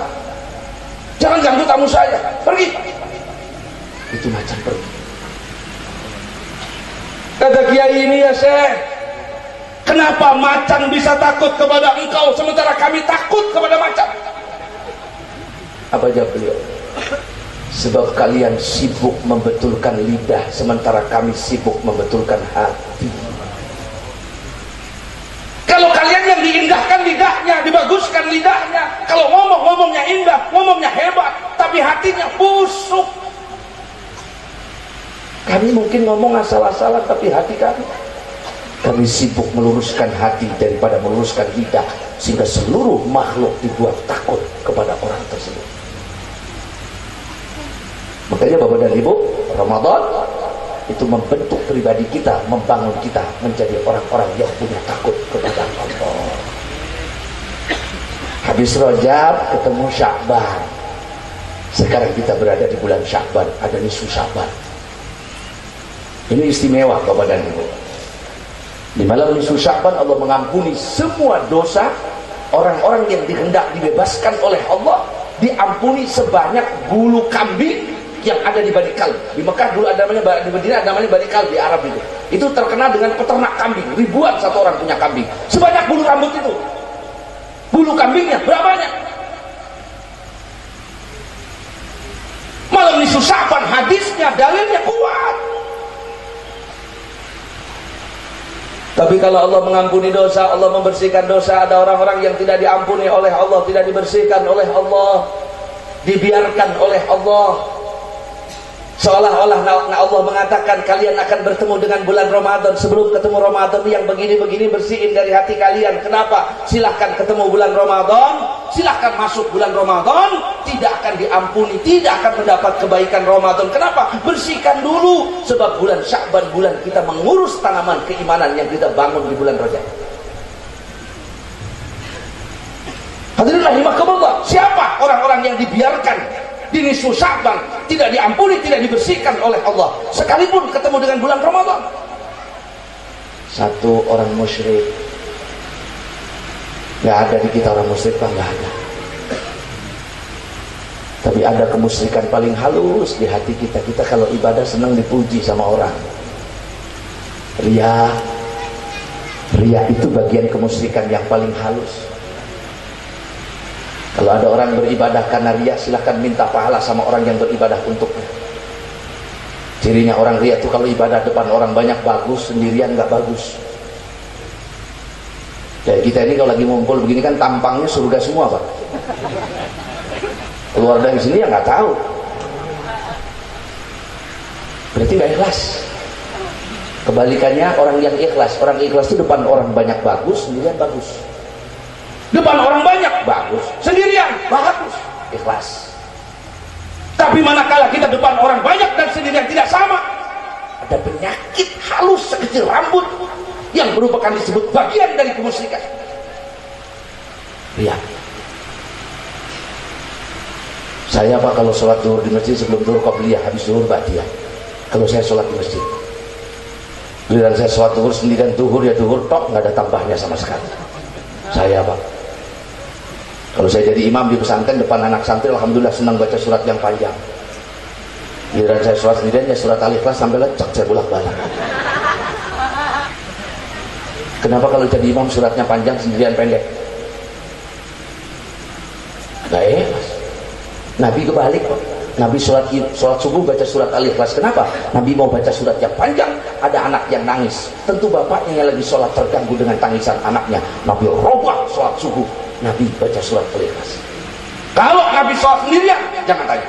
jangan ganggu tamu saya, pergi. Itu macan pergi. Kata kiai ini, ya Syekh, kenapa macan bisa takut kepada engkau sementara kami takut kepada macan? Apa jawab beliau? Sebab kalian sibuk membetulkan lidah sementara kami sibuk membetulkan hati. Kalau kalian yang diindahkan lidahnya, dibaguskan lidahnya, kalau ngomongnya indah, ngomongnya hebat, tapi hatinya busuk. Kami mungkin ngomong asal-asalan, tapi hati kami sibuk meluruskan hati daripada meluruskan lidah, sehingga seluruh makhluk dibuat takut kepada orang tersebut. Makanya Bapak dan Ibu, Ramadan itu membentuk pribadi kita, membangun kita menjadi orang-orang yang punya takut kepada Allah. Habis Rajab ketemu Sya'ban. Sekarang kita berada di bulan Sya'ban, ada nisfu Sya'ban. Ini istimewa Bapak dan Ibu. Di malam nisfu Sya'ban Allah mengampuni semua dosa orang-orang yang dihendak dibebaskan oleh Allah, diampuni sebanyak bulu kambing yang ada di Bani Kalb. Di Mekah dulu ada namanya, di Madinah ada namanya Bani Kalb, di Arab itu. Itu terkenal dengan peternak kambing. Ribuan satu orang punya kambing. Sebanyak bulu rambut itu. Bulu kambingnya berapa banyak? Malam nisfu Sya'ban hadisnya, dalilnya kuat. Tapi kalau Allah mengampuni dosa, Allah membersihkan dosa, ada orang-orang yang tidak diampuni oleh Allah, tidak dibersihkan oleh Allah, dibiarkan oleh Allah. Seolah-olah Allah mengatakan kalian akan bertemu dengan bulan Ramadan. Sebelum ketemu Ramadan yang begini-begini, bersihin dari hati kalian. Kenapa? Silahkan ketemu bulan Ramadan, silahkan masuk bulan Ramadan, tidak akan diampuni, tidak akan mendapat kebaikan Ramadan. Kenapa? Bersihkan dulu. Sebab bulan Sya'ban, bulan kita mengurus tanaman keimanan yang kita bangun di bulan Rajab. Hadirin rahimakumullah, siapa orang-orang yang dibiarkan di nisfu Sya'ban, tidak diampuni, tidak dibersihkan oleh Allah sekalipun ketemu dengan bulan Ramadan? Satu orang musyrik. Gak ada di kita orang musyrik, Pak, gak ada. Tapi ada kemusyrikan paling halus di hati kita. Kita kalau ibadah senang dipuji sama orang. Ria itu bagian kemusyrikan yang paling halus. Kalau ada orang beribadah karena riya, silahkan minta pahala sama orang yang beribadah untuknya. Cirinya orang riya itu kalau ibadah depan orang banyak bagus, sendirian nggak bagus. Kayak kita ini kalau lagi ngumpul begini kan tampangnya surga semua, Pak. Keluar dari sini ya nggak tahu. Berarti nggak ikhlas. Kebalikannya orang yang ikhlas itu depan orang banyak bagus, sendirian bagus. Depan orang banyak bagus, sendirian bagus, ikhlas. Tapi manakala kita depan orang banyak dan sendirian tidak sama, ada penyakit halus sekecil rambut yang merupakan disebut bagian dari kemusyrikan. Lihat, saya Pak kalau sholat zuhur di masjid sebelum zuhur qabliyah, habis zuhur ba'diyah. Kalau saya sholat di masjid, giliran saya sholat zuhur sendirian, zuhur ya zuhur tok, nggak ada tambahnya sama sekali. Saya Pak, kalau saya jadi imam di pesantren depan anak santri, alhamdulillah senang baca surat yang panjang. Giliran saya sholat sendirian ya surat Al-Ikhlas sampai lecek saya bolak-balik. Kenapa kalau jadi imam suratnya panjang sendirian pendek? Gak ikhlas. Nabi kebalik kok. Nabi sholat subuh baca surat Al-Ikhlas. Kenapa? Nabi mau baca surat yang panjang, ada anak yang nangis. Tentu bapaknya yang lagi sholat terganggu dengan tangisan anaknya. Nabi robah sholat subuh, Nabi baca surat Al-Ikhlas. Kalau Nabi sholat sendirian, jangan tanya.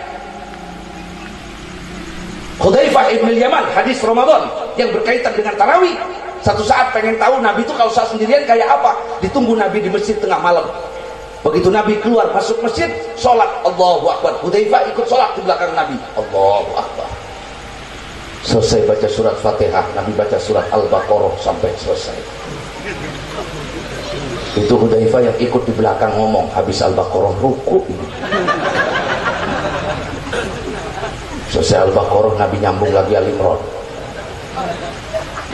Hudzaifah ibn Yaman, hadis Ramadan yang berkaitan dengan tarawih. Satu saat pengen tahu Nabi itu kalau sholat sendirian kayak apa. Ditunggu Nabi di masjid tengah malam. Begitu Nabi keluar masuk masjid, sholat Allahu Akbar. Hudzaifah ikut sholat di belakang Nabi, Allahu Akbar. Selesai baca surat Fatihah, Nabi baca surat Al-Baqarah sampai selesai. Itu Hudzaifah yang ikut di belakang ngomong, habis Al-Baqarah ruku ini. Selesai Al-Baqarah, Nabi nyambung lagi Al-Imran.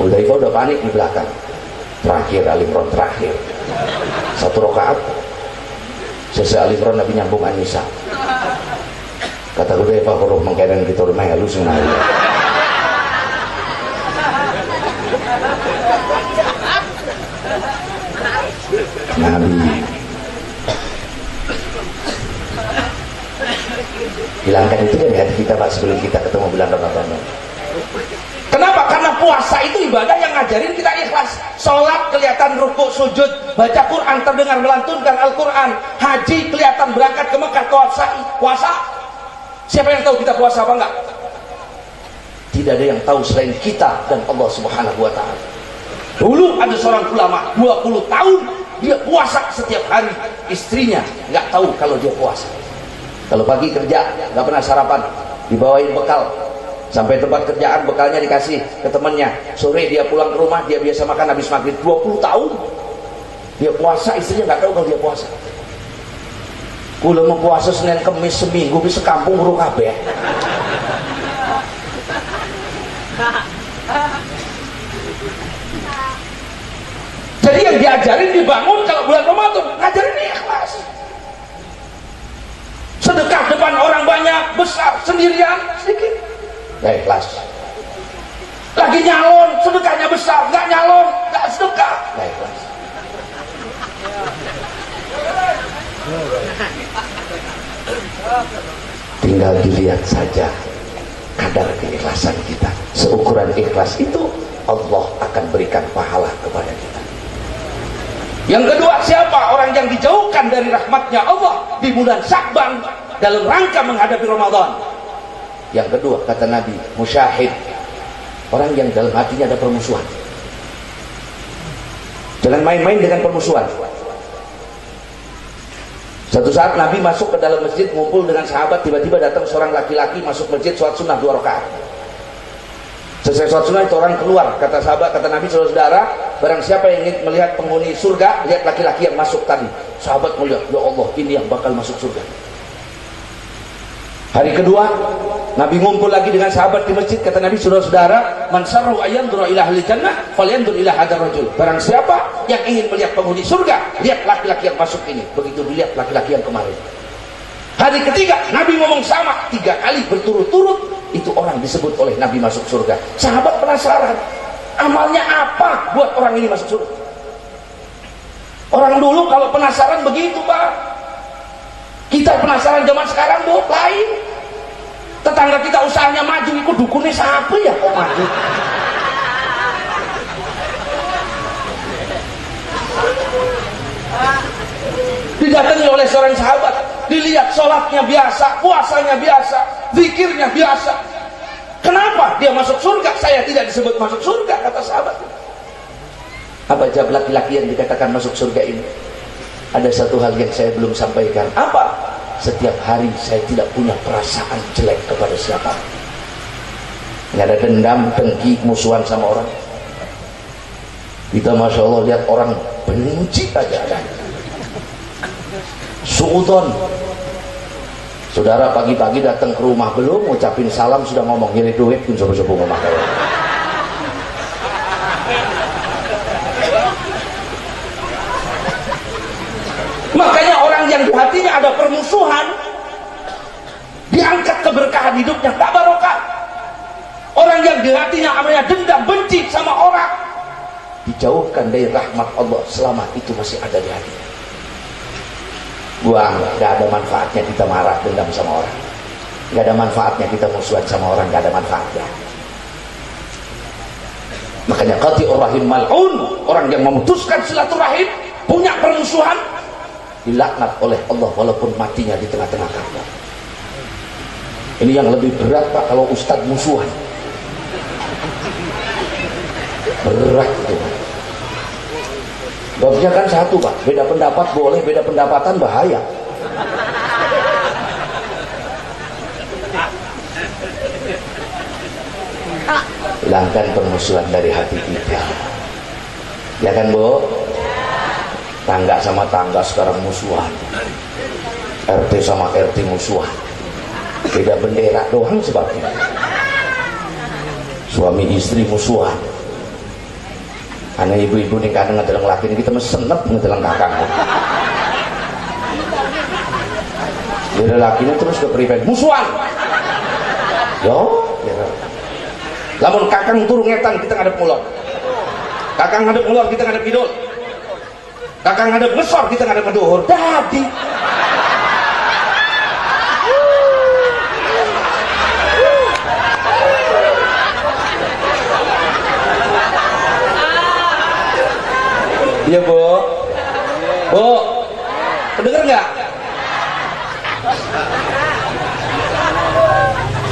Hudzaifah udah panik di belakang. Terakhir Al-Imran, terakhir. Satu rakaat. Selesai Al-Imran, Nabi nyambung An-Nisa. Kata Hudzaifah, "Roh mengkenen kita rumah lu semua." Nabi hilangkan itu dari hati kita Pak sebelum kita ketemu bulan Ramadan. Kenapa? Karena puasa itu ibadah yang ngajarin kita ikhlas. Sholat kelihatan rukuk sujud, baca Quran terdengar melantunkan Al-Quran, haji kelihatan berangkat ke Mekah puasa. Siapa yang tahu kita puasa apa enggak? Tidak ada yang tahu selain kita dan Allah Subhanahu wa Ta'ala. Dulu ada seorang ulama 20 tahun dia puasa setiap hari, istrinya nggak tahu kalau dia puasa. Kalau pagi kerja nggak pernah sarapan, dibawain bekal sampai tempat kerjaan, bekalnya dikasih ke temannya. Sore dia pulang ke rumah, dia biasa makan habis maghrib. 20 tahun dia puasa, istrinya nggak tahu kalau dia puasa. Kula mau puasa Senin Kemis seminggu bisa kampung huruf kabeh. Jadi yang diajarin dibangun kalau bulan Ramadan, ngajarin ikhlas. Sedekah depan orang banyak, besar, sendirian, sedikit. Gak ikhlas. Lagi nyalon, sedekahnya besar, gak nyalon, gak sedekah, gak ikhlas. Tinggal dilihat saja kadar keikhlasan kita. Seukuran ikhlas itu Allah akan berikan pahala kepada kita. Yang kedua, siapa orang yang dijauhkan dari rahmatnya Allah di bulan Sya'ban dalam rangka menghadapi Ramadan? Yang kedua, kata Nabi, musyahid, orang yang dalam hatinya ada permusuhan. Jangan main-main dengan permusuhan. Satu saat Nabi masuk ke dalam masjid, ngumpul dengan sahabat, tiba-tiba datang seorang laki-laki masuk masjid, sholat sunnah 2 rakaat. Selesai sholat sunnah itu orang keluar, kata sahabat, kata Nabi, saudara, barang siapa yang ingin melihat penghuni surga, lihat laki-laki yang masuk tadi. Sahabat melihat, ya Allah, ini yang bakal masuk surga. Hari kedua, Nabi ngumpul lagi dengan sahabat di masjid, kata Nabi, saudara-saudara, man sarru ayyandura ila ahli jannah falyandur ila hadzal rajul. Barang siapa yang ingin melihat penghuni surga, lihat laki-laki yang masuk ini. Begitu dilihat laki-laki yang kemarin. Hari ketiga, Nabi ngomong sama 3 kali berturut-turut, itu orang disebut oleh Nabi masuk surga. Sahabat penasaran, amalnya apa buat orang ini masuk surga? Orang dulu kalau penasaran begitu, Pak. Kita penasaran zaman sekarang, Bu, lain. Tetangga kita usahanya maju, ikut dukunnya siapa ya kok maju? Didatangi oleh seorang sahabat, dilihat sholatnya biasa, puasanya biasa, zikirnya biasa. Kenapa dia masuk surga? Saya tidak disebut masuk surga, kata sahabat. Apa jawab laki-laki yang dikatakan masuk surga ini? Ada satu hal yang saya belum sampaikan. Apa? Setiap hari saya tidak punya perasaan jelek kepada siapa. Nggak ada dendam, dengki, musuhan sama orang. Kita Masya Allah lihat orang benci aja ada. Suudon. Saudara pagi-pagi datang ke rumah, belum ngucapin salam sudah ngomong ngirit duit pun coba-coba ngomong kayak. Makanya orang yang di hatinya ada permusuhan, diangkat keberkahan hidupnya, tak barokah. Orang yang di hatinya namanya dendam, benci sama orang, dijauhkan dari rahmat Allah selama itu masih ada di hatinya. Buang, gak ada manfaatnya kita marah, dendam sama orang. Gak ada manfaatnya kita musuhan sama orang, gak ada manfaatnya. Makanya qati'ur rahim mal'un, orang yang memutuskan silaturahim, punya permusuhan, dilaknat oleh Allah walaupun matinya di tengah-tengah Ka'bah. Ini yang lebih berat, Pak, kalau ustadz musuhan. Berat itu. Babnya kan satu, Pak, beda pendapat boleh, beda pendapatan bahaya. Hilangkan permusuhan dari hati kita, ya kan, Bu? Tangga sama tangga sekarang musuhan, RT sama RT musuhan, beda bendera doang sebabnya. Suami istri musuhan, karena ibu-ibu nih kadang ngedeleng laki ini kita mesenep ngedeleng kakak. Beda lakinya terus ke priven musuhan. Yo, ya. Lamun kakang turun ngetan kita ngadep ngulon, kakang ngadep ngulon kita ngadep kidul, kakang ngadep ngesor kita ngadep ngeduhur. Dadi iya, Bu. Bu, kedenger nggak?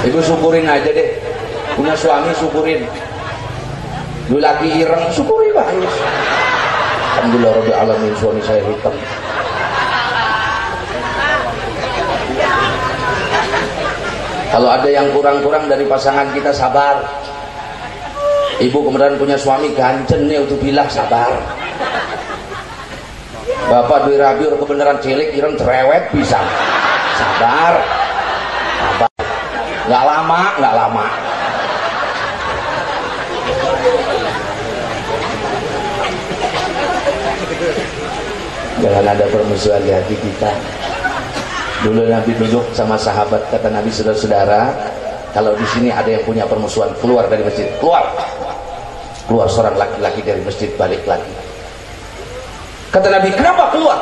Ibu syukurin aja deh, punya suami syukurin. Dulu laki ireng, syukuri Pak. Alhamdulillah Rabbil Alamin, suami saya hitam. Kalau ada yang kurang-kurang dari pasangan kita, sabar. Ibu kemudian punya suami ganjen nih, untuk bilang sabar. Bapak duit rabi orang kebenaran cilik ireng cerewet bisa, sabar, sabar. Nggak lama, nggak lama. Jangan ada permusuhan di hati kita. Dulu Nabi duduk sama sahabat, kata Nabi, saudara-saudara, kalau di sini ada yang punya permusuhan, keluar dari masjid, keluar. Keluar seorang laki-laki dari masjid, balik lagi. Kata Nabi, kenapa keluar?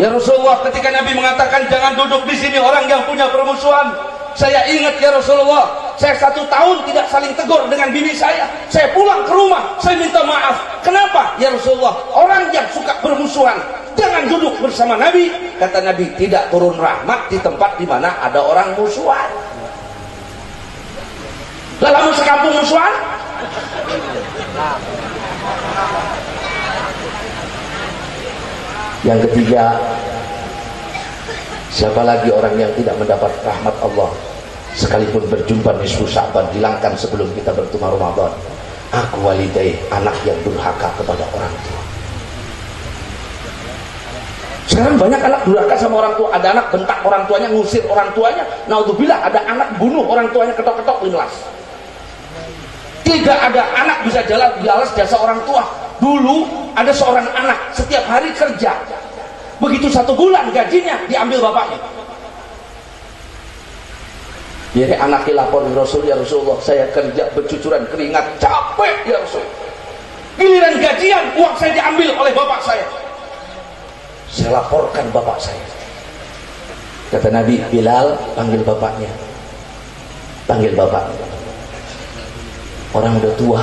Ya Rasulullah, ketika Nabi mengatakan jangan duduk di sini orang yang punya permusuhan, saya ingat ya Rasulullah, saya 1 tahun tidak saling tegur dengan bibi saya. Saya pulang ke rumah, saya minta maaf. Kenapa? Ya Rasulullah, orang yang suka bermusuhan jangan duduk bersama Nabi. Kata Nabi, tidak turun rahmat di tempat di mana ada orang musuhan. Lah lamun sekampung musuhan. Yang ketiga, siapa lagi orang yang tidak mendapat rahmat Allah sekalipun berjumpa nisfu Sya'ban, hilangkan sebelum kita bertemu Ramadan? Aku walidai, anak yang durhaka kepada orang tua. Sekarang banyak anak durhaka sama orang tua. Ada anak bentak orang tuanya, ngusir orang tuanya. Naudzubillah, ada anak bunuh orang tuanya, ketok-ketok linlas. Tidak ada anak bisa jalan balas jasa orang tua. Dulu ada seorang anak setiap hari kerja, begitu 1 bulan gajinya diambil bapaknya. Jadi anaknya lapor di Rasul, ya Rasulullah, saya kerja bercucuran keringat, capek ya Rasul. Giliran gajian, uang saya diambil oleh bapak saya. Saya laporkan bapak saya. Kata Nabi, Bilal, panggil bapaknya. Panggil bapaknya. Orang udah tua.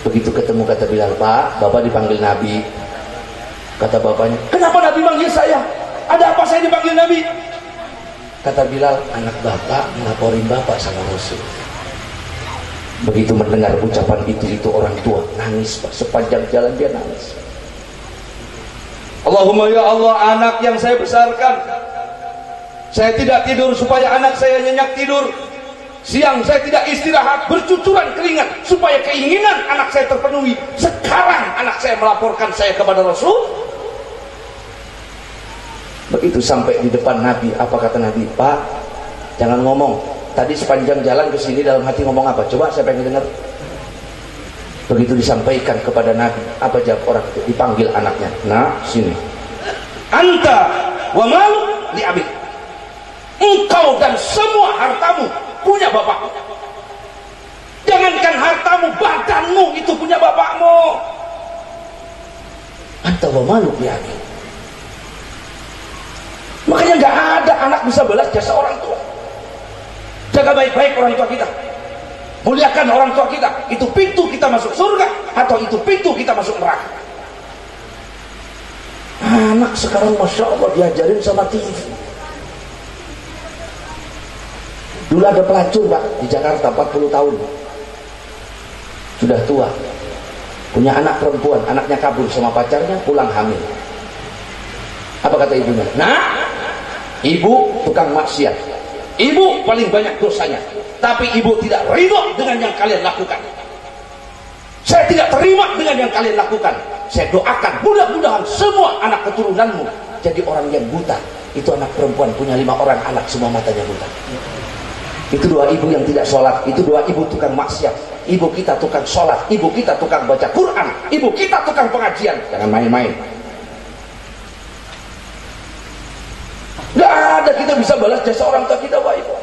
Begitu ketemu, kata Bilal, Pak, bapak dipanggil Nabi. Kata bapaknya, kenapa Nabi manggil saya? Ada apa saya dipanggil Nabi? Kata Bilal, anak bapak melaporin bapak sama Rasul. Begitu mendengar ucapan itu orang tua nangis, Pak. Sepanjang jalan dia nangis. Allahumma ya Allah, anak yang saya besarkan, saya tidak tidur supaya anak saya nyenyak tidur. Siang saya tidak istirahat, bercucuran keringat supaya keinginan anak saya terpenuhi. Sekarang anak saya melaporkan saya kepada Rasul. Begitu sampai di depan Nabi, apa kata Nabi? Pak, jangan ngomong. Tadi sepanjang jalan ke sini dalam hati ngomong apa? Coba saya pengen dengar. Begitu disampaikan kepada Nabi, apa jawab orang itu? Dipanggil anaknya. Nah, sini. Anta wa malu li abik. Engkau dan semua hartamu punya bapakmu. Jangankan hartamu, badanmu itu punya bapakmu. Anta wa malu li abik. Makanya nggak ada anak bisa balas jasa orang tua. Jaga baik-baik orang tua kita, muliakan orang tua kita. Itu pintu kita masuk surga, atau itu pintu kita masuk neraka. Anak sekarang Masya Allah diajarin sama TV. Dulu ada pelacur, Pak, di Jakarta 40 tahun, sudah tua, punya anak perempuan, anaknya kabur sama pacarnya, pulang hamil. Apa kata ibunya? Nah, ibu tukang maksiat, ibu paling banyak dosanya, tapi ibu tidak ridho dengan yang kalian lakukan. Saya tidak terima dengan yang kalian lakukan. Saya doakan mudah-mudahan semua anak keturunanmu jadi orang yang buta. Itu anak perempuan punya 5 orang anak, semua matanya buta. Itu doa ibu yang tidak sholat. Itu doa ibu tukang maksiat. Ibu kita tukang sholat, ibu kita tukang baca Quran, ibu kita tukang pengajian. Jangan main-main. Gak ada kita bisa balas jasa orang tua kita, Pak Ibu.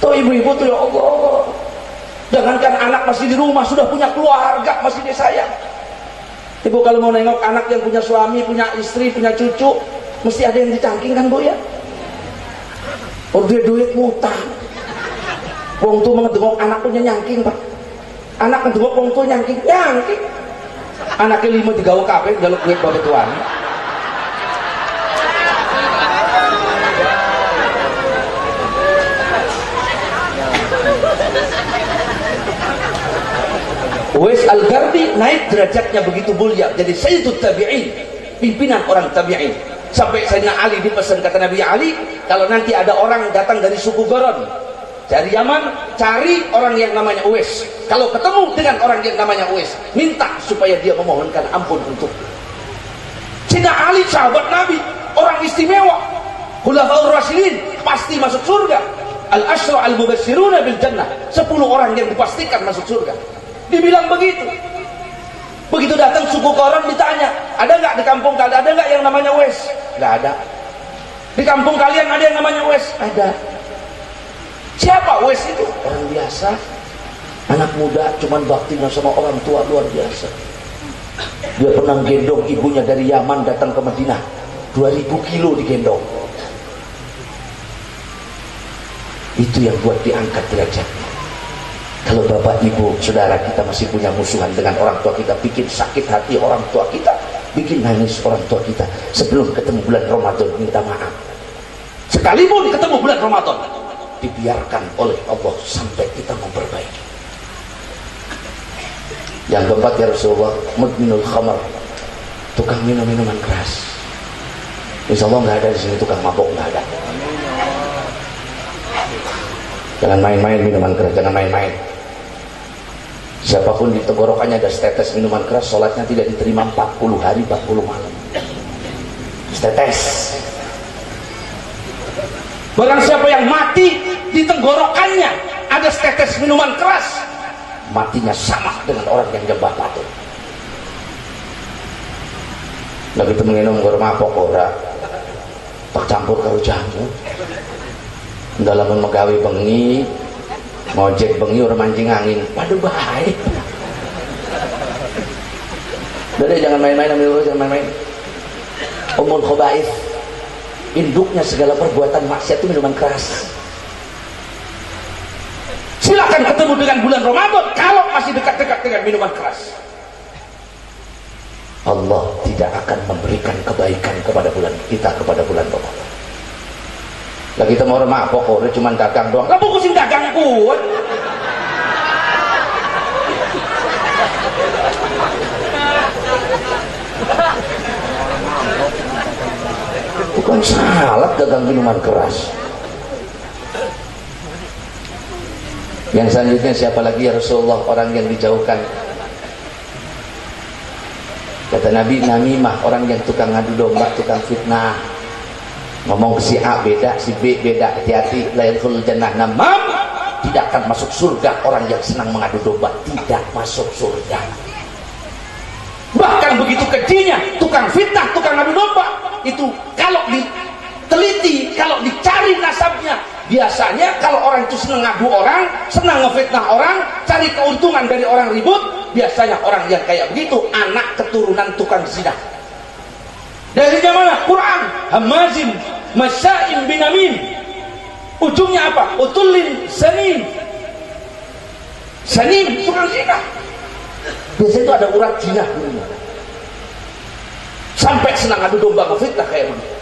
Tuh ibu-ibu tuh, ya Allah, jangankan anak masih di rumah, sudah punya keluarga, masih disayang. Ibu kalau mau nengok anak yang punya suami, punya istri, punya cucu, mesti ada yang dicangking kan, Bu, ya? Oh, dia duit ngutang. Wong tuh mengedengok anak punya nyangking, Pak. Anak ngedengok wong tuh nyangking. Anaknya 5 digawa kabeh njaluk duit bae tuan. Uwais Al-Qarni naik derajatnya begitu mulia, jadi Sayyidut Tabi'in, pimpinan orang Tabi'in. Sampai Sayyidina Ali dipesan, kata Nabi Ali, kalau nanti ada orang datang dari suku Goron, dari Yaman, cari orang yang namanya Uwais. Kalau ketemu dengan orang yang namanya Uwais, minta supaya dia memohonkan ampun untuk. Sayyidina Ali sahabat Nabi, orang istimewa, Khulafaur Rasyidin, pasti masuk surga. Al-Ashra al-Mubasyiruna bil Jannah, 10 orang yang dipastikan masuk surga. Dibilang begitu. Begitu datang suku Goron ditanya, ada nggak di kampung kalian, ada nggak yang namanya Uwais? Nggak ada. Di kampung kalian ada yang namanya Uwais? Ada. Siapa Uwais itu? Orang biasa, anak muda, cuman baktinya sama orang tua luar biasa. Dia pernah gendong ibunya dari Yaman datang ke Madinah, 2000 kilo digendong. Itu yang buat diangkat derajatnya. Kalau bapak ibu saudara kita masih punya musuhan dengan orang tua kita, bikin sakit hati orang tua kita, bikin nangis orang tua kita, sebelum ketemu bulan Ramadan minta maaf. Sekalipun ketemu bulan Ramadan, dibiarkan oleh Allah sampai kita memperbaiki. Yang keempat ya Rasulullah, mudminul khamar, tukang minum minuman keras. Insya Allah nggak ada di sini tukang mabok, nggak ada. Jangan main-main minuman keras, jangan main-main. Siapapun di tenggorokannya ada setetes minuman keras, sholatnya tidak diterima 40 hari 40 malam. Setetes. Barang siapa yang mati di tenggorokannya ada setetes minuman keras, matinya sama dengan orang yang nyembah patung. Lagi itu menginum gor mabok ora, tak campur karo jamu. Dalam megawe bengi, ngojek bengi orang mancing angin, waduh bahaya. Udah jangan main-main, jangan main-main. Umul khaba'ith, induknya segala perbuatan maksiat itu minuman keras. Silakan ketemu dengan bulan Ramadan kalau masih dekat-dekat dengan minuman keras. Allah tidak akan memberikan kebaikan kepada bulan kita, kepada bulan Ramadan. Lah kita mau mabok kok cuma dagang doang. Lah buku sing dagang kuat. Bukan salah dagang minuman keras. Yang selanjutnya siapa lagi ya Rasulullah, orang yang dijauhkan. Kata Nabi, namimah, orang yang tukang ngadu domba, tukang fitnah. Ngomong ke si A beda, si B beda, hati-hati. La yadkhulul jannah namam, tidak akan masuk surga orang yang senang mengadu domba, tidak masuk surga. Bahkan begitu kejinya tukang fitnah, tukang ngadu domba itu, kalau diteliti, kalau dicari nasabnya, biasanya kalau orang itu senang ngadu orang, senang ngefitnah orang, cari keuntungan dari orang ribut, biasanya orang yang kayak begitu anak keturunan tukang zina. Dari mana? Quran, hamazin masya'im binamin. Ujungnya apa? Utullin sanim. Sanim tukang zina. Biasanya itu ada urat zina. Sampai senang adu domba ngefitnah kayak begitu.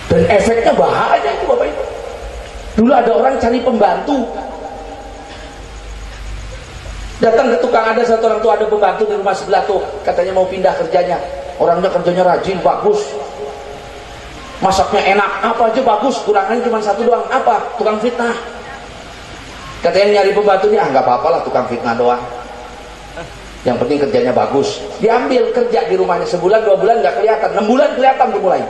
Dan efeknya bahaya itu Bapak Ibu. Dulu ada orang cari pembantu, datang ke tukang, ada satu orang tuh ada pembantu di rumah sebelah tuh, katanya mau pindah kerjanya. Orangnya kerjanya rajin, bagus, masaknya enak, apa aja bagus, kurangannya cuma satu doang, apa? Tukang fitnah. Katanya nyari pembantu nih, nggak apa-apa lah tukang fitnah doang, yang penting kerjanya bagus. Diambil kerja di rumahnya sebulan, 2 bulan nggak kelihatan, 6 bulan kelihatan mulai.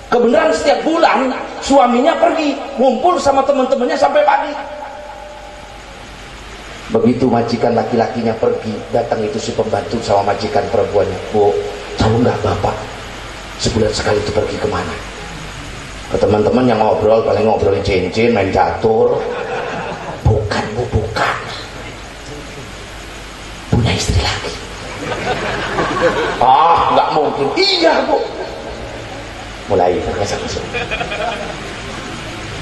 Kebenaran setiap bulan suaminya pergi ngumpul sama teman-temannya sampai pagi. Begitu majikan laki-lakinya pergi, datang itu si pembantu sama majikan perempuannya. Bu, tahu nggak bapak sebulan sekali itu pergi kemana? Ke teman-teman yang ngobrol, paling ngobrolin cincin, main catur. Bukan bu, bukan, punya istri lagi. Ah, nggak mungkin. Iya bu. Mulai terkesan-kesan.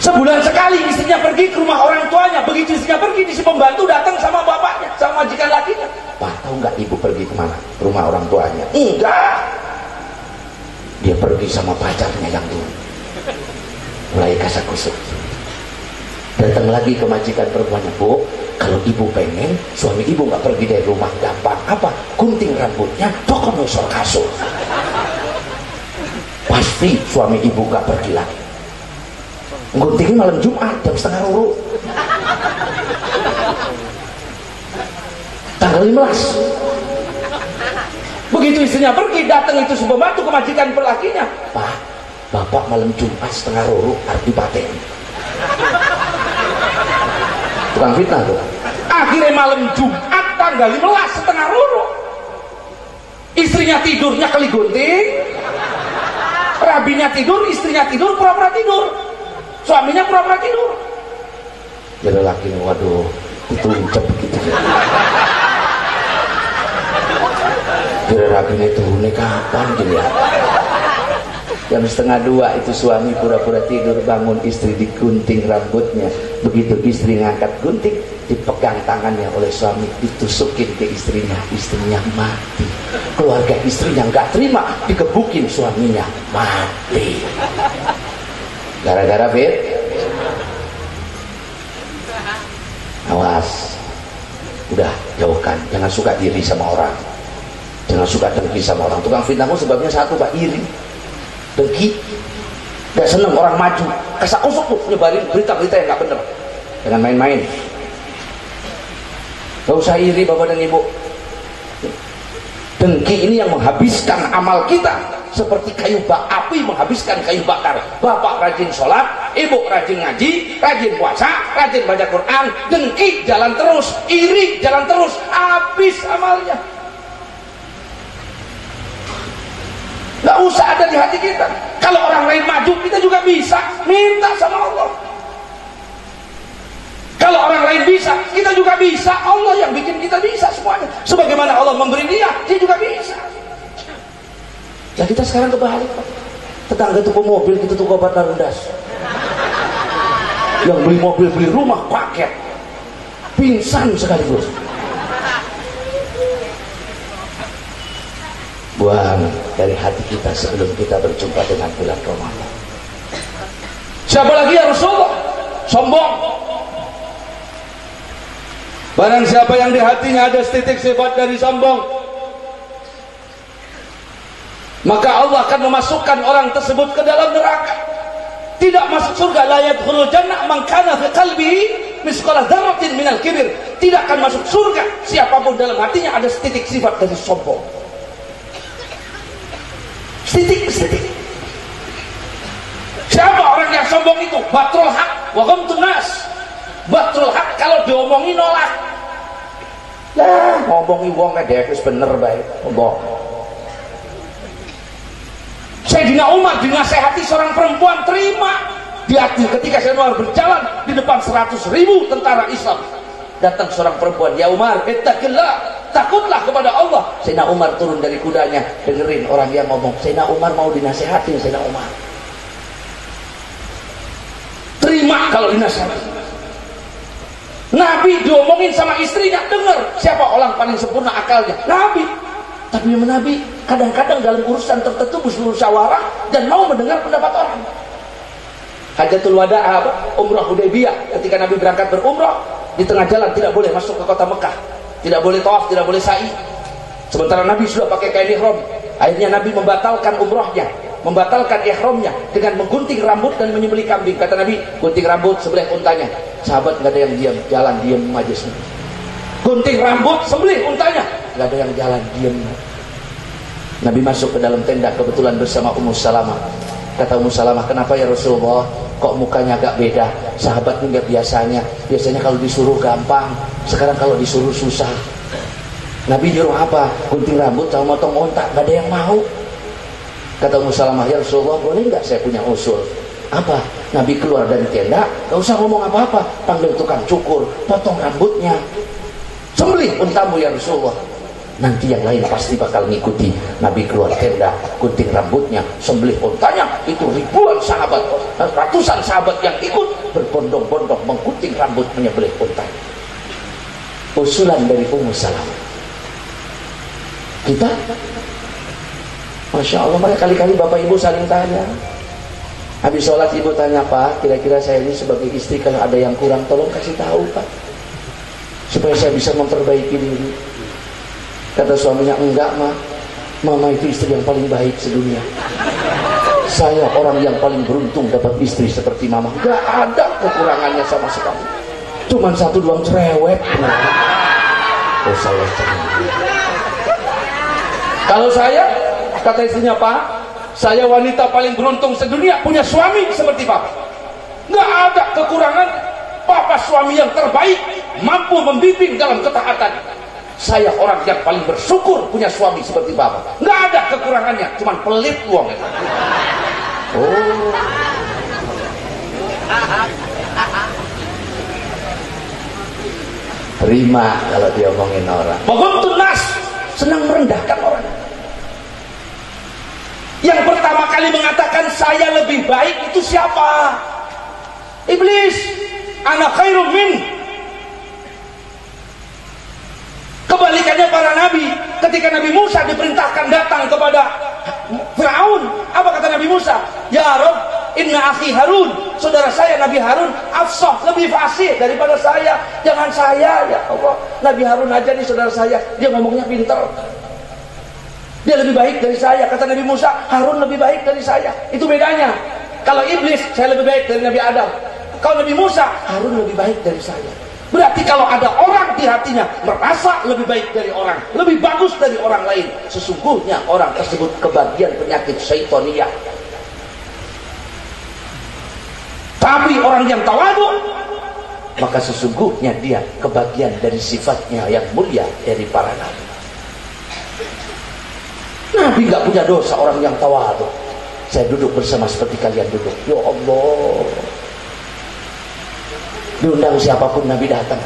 Sebulan sekali istrinya pergi ke rumah orang tuanya. Begitu istrinya pergi, si pembantu datang sama bapaknya, sama majikan lakinya. Pak, tahu nggak ibu pergi kemana? Ke rumah orang tuanya. Enggak, dia pergi sama pacarnya yang dulu. Mulai kasak-kusuk. Datang lagi ke majikan perempuannya. Bu, kalau ibu pengen suami ibu nggak pergi dari rumah, gampang. Apa? Gunting rambutnya, toko nosor kasur. Pasti suami ibu gak pergi lagi. Guntingnya malam Jumat jam 12:30 tanggal 15. Begitu istrinya pergi, datang itu si pembantu ke majikan pelakinya. Pak, bapak malam Jumat 12:30 arti paten. Tukang fitnah tuh. Akhirnya malam Jumat tanggal 15 12:30 istrinya tidurnya kali gunting, rabinya tidur, istrinya tidur, pura-pura tidur, suaminya pura-pura tidur. Jadi laki, waduh, itu ucap begitu. Jadi laki itu ini kapan gitu ya? Jam 1:30 itu suami pura-pura tidur, bangun istri digunting rambutnya. Begitu istri ngangkat gunting, dipegang tangannya oleh suami, ditusukin ke istrinya, istrinya mati. Keluarga istrinya nggak terima, dikebukin suaminya, mati. Gara-gara awas, udah jauhkan, jangan suka iri sama orang, jangan suka dengki sama orang. Tukang fitnahmu sebabnya satu Pak, iri, dengki, gak seneng orang maju, kesak-kusuk tuh nyebarin berita-berita yang gak bener. Jangan main-main, gak usah iri Bapak dan Ibu. Dengki ini yang menghabiskan amal kita seperti kayu api menghabiskan kayu bakar. Bapak rajin sholat, ibu rajin ngaji, rajin puasa, rajin baca Quran, dengki jalan terus, iri jalan terus, habis amalnya. Gak usah ada di hati kita. Kalau orang lain maju, kita juga bisa minta sama Allah. Kalau orang lain bisa, kita juga bisa. Allah yang bikin kita bisa semuanya. Sebagaimana Allah memberi dia juga bisa. Ya kita sekarang kebalik Pak. Tetangga toko mobil, kita toko obat rendas. Yang beli mobil, beli rumah, paket. Pingsan sekaligus. Buang dari hati kita sebelum kita berjumpa dengan bulan Ramadan. Siapa lagi ya Rasulullah? Sombong. Barang siapa yang di hatinya ada setitik sifat dari sombong, maka Allah akan memasukkan orang tersebut ke dalam neraka. Tidak masuk surga. La yadkhulul jannah man kana fi qalbihi misqala dzarratin minal kibir. Tidak akan masuk surga siapapun dalam hatinya ada setitik sifat dari sombong. Setitik. Siapa orang yang sombong itu? Batrul haq wa ghamtun nas. Batrul haq kalau diomongi nolak. Lah, ngomongi wong kadek wis bener bae. Ngomong. Sayyidina Umar dinasehati seorang perempuan, terima. Di hati ketika Sayyidina Umar berjalan di depan 100.000 tentara Islam, datang seorang perempuan, ya Umar, ittaqillah, takutlah kepada Allah. Sayyidina Umar turun dari kudanya, dengerin orang yang ngomong. Sayyidina Umar mau dinasehatin. Sayyidina Umar terima kalau dinasehati. Nabi diomongin sama istrinya, dengar. Siapa orang paling sempurna akalnya? Nabi. Tapi Nabi kadang-kadang dalam urusan tertentu musyawarah dan mau mendengar pendapat orang. Hajatul Wada, umrah Hudaybiyah, ketika Nabi berangkat berumrah, di tengah jalan tidak boleh masuk ke kota Mekah, tidak boleh tawaf, tidak boleh sa'i. Sementara Nabi sudah pakai kain ihram. Akhirnya Nabi membatalkan umrahnya, membatalkan ihramnya dengan menggunting rambut dan menyembelih kambing. Kata Nabi, gunting rambut, sembelih untanya. Sahabat nggak ada yang diam, jalan diam aja semua. Gunting rambut, sembelih untanya, nggak ada yang jalan diam. Nabi masuk ke dalam tenda kebetulan bersama Ummu Salamah. Kata Ummu Salamah, kenapa ya Rasulullah kok mukanya agak beda? Sahabat nggak biasanya kalau disuruh gampang, sekarang kalau disuruh susah. Nabi nyuruh apa? Gunting rambut sama motong ontak, nggak ada yang mau. Kata Ummu Salamah, ya Rasulullah boleh nggak saya punya usul? Apa? Nabi keluar dari tenda, gak usah ngomong apa-apa, panggil tukang cukur, potong rambutnya, sembelih untamu ya Rasulullah. Nanti yang lain pasti bakal ngikuti. Nabi keluar tenda, gunting rambutnya, sembelih untanya. Itu ribuan sahabat, ratusan sahabat yang ikut berbondong-bondong menggunting rambut, menyembelih untanya. Usulan dari Ummu Salamah. Kita, Masya Allah, mereka kali-kali bapak ibu saling tanya. Habis sholat ibu tanya, Pak, kira-kira saya ini sebagai istri kalau ada yang kurang tolong kasih tahu Pak, supaya saya bisa memperbaiki diri. Kata suaminya, enggak Mama itu istri yang paling baik sedunia. Saya orang yang paling beruntung dapat istri seperti Mama. Enggak ada kekurangannya sama sekali, cuman satu doang, cerewet. Oh saya cerewet. Kalau saya, kata istrinya, Pak, saya wanita paling beruntung sedunia punya suami seperti Papa. Nggak ada kekurangan. Papa suami yang terbaik, mampu membimbing dalam ketaatan. Saya orang yang paling bersyukur punya suami seperti Papa. Nggak ada kekurangannya, cuman pelit uang. Oh. Terima kalau diomongin orang. Pokoknya nas, senang merendahkan orang. Yang pertama kali mengatakan saya lebih baik itu siapa? Iblis. Ana khairum min. Kebalikannya para nabi, ketika Nabi Musa diperintahkan datang kepada Firaun, apa kata Nabi Musa? Ya Rabb, inna akhi Harun, saudara saya Nabi Harun afsah, lebih fasih daripada saya. Jangan saya, ya Allah, Nabi Harun aja nih saudara saya, dia ngomongnya pintar, dia lebih baik dari saya. Kata Nabi Musa, Harun lebih baik dari saya. Itu bedanya. Kalau iblis, saya lebih baik dari Nabi Adam. Kalau Nabi Musa, Harun lebih baik dari saya. Berarti kalau ada orang di hatinya merasa lebih baik dari orang, lebih bagus dari orang lain, sesungguhnya orang tersebut kebagian penyakit syaitaniyah. Tapi orang yang tawadu, maka sesungguhnya dia kebagian dari sifatnya yang mulia dari para nabi. Nabi gak punya dosa orang yang tawadu. Saya duduk bersama seperti kalian duduk. Ya Allah, diundang siapapun Nabi datang.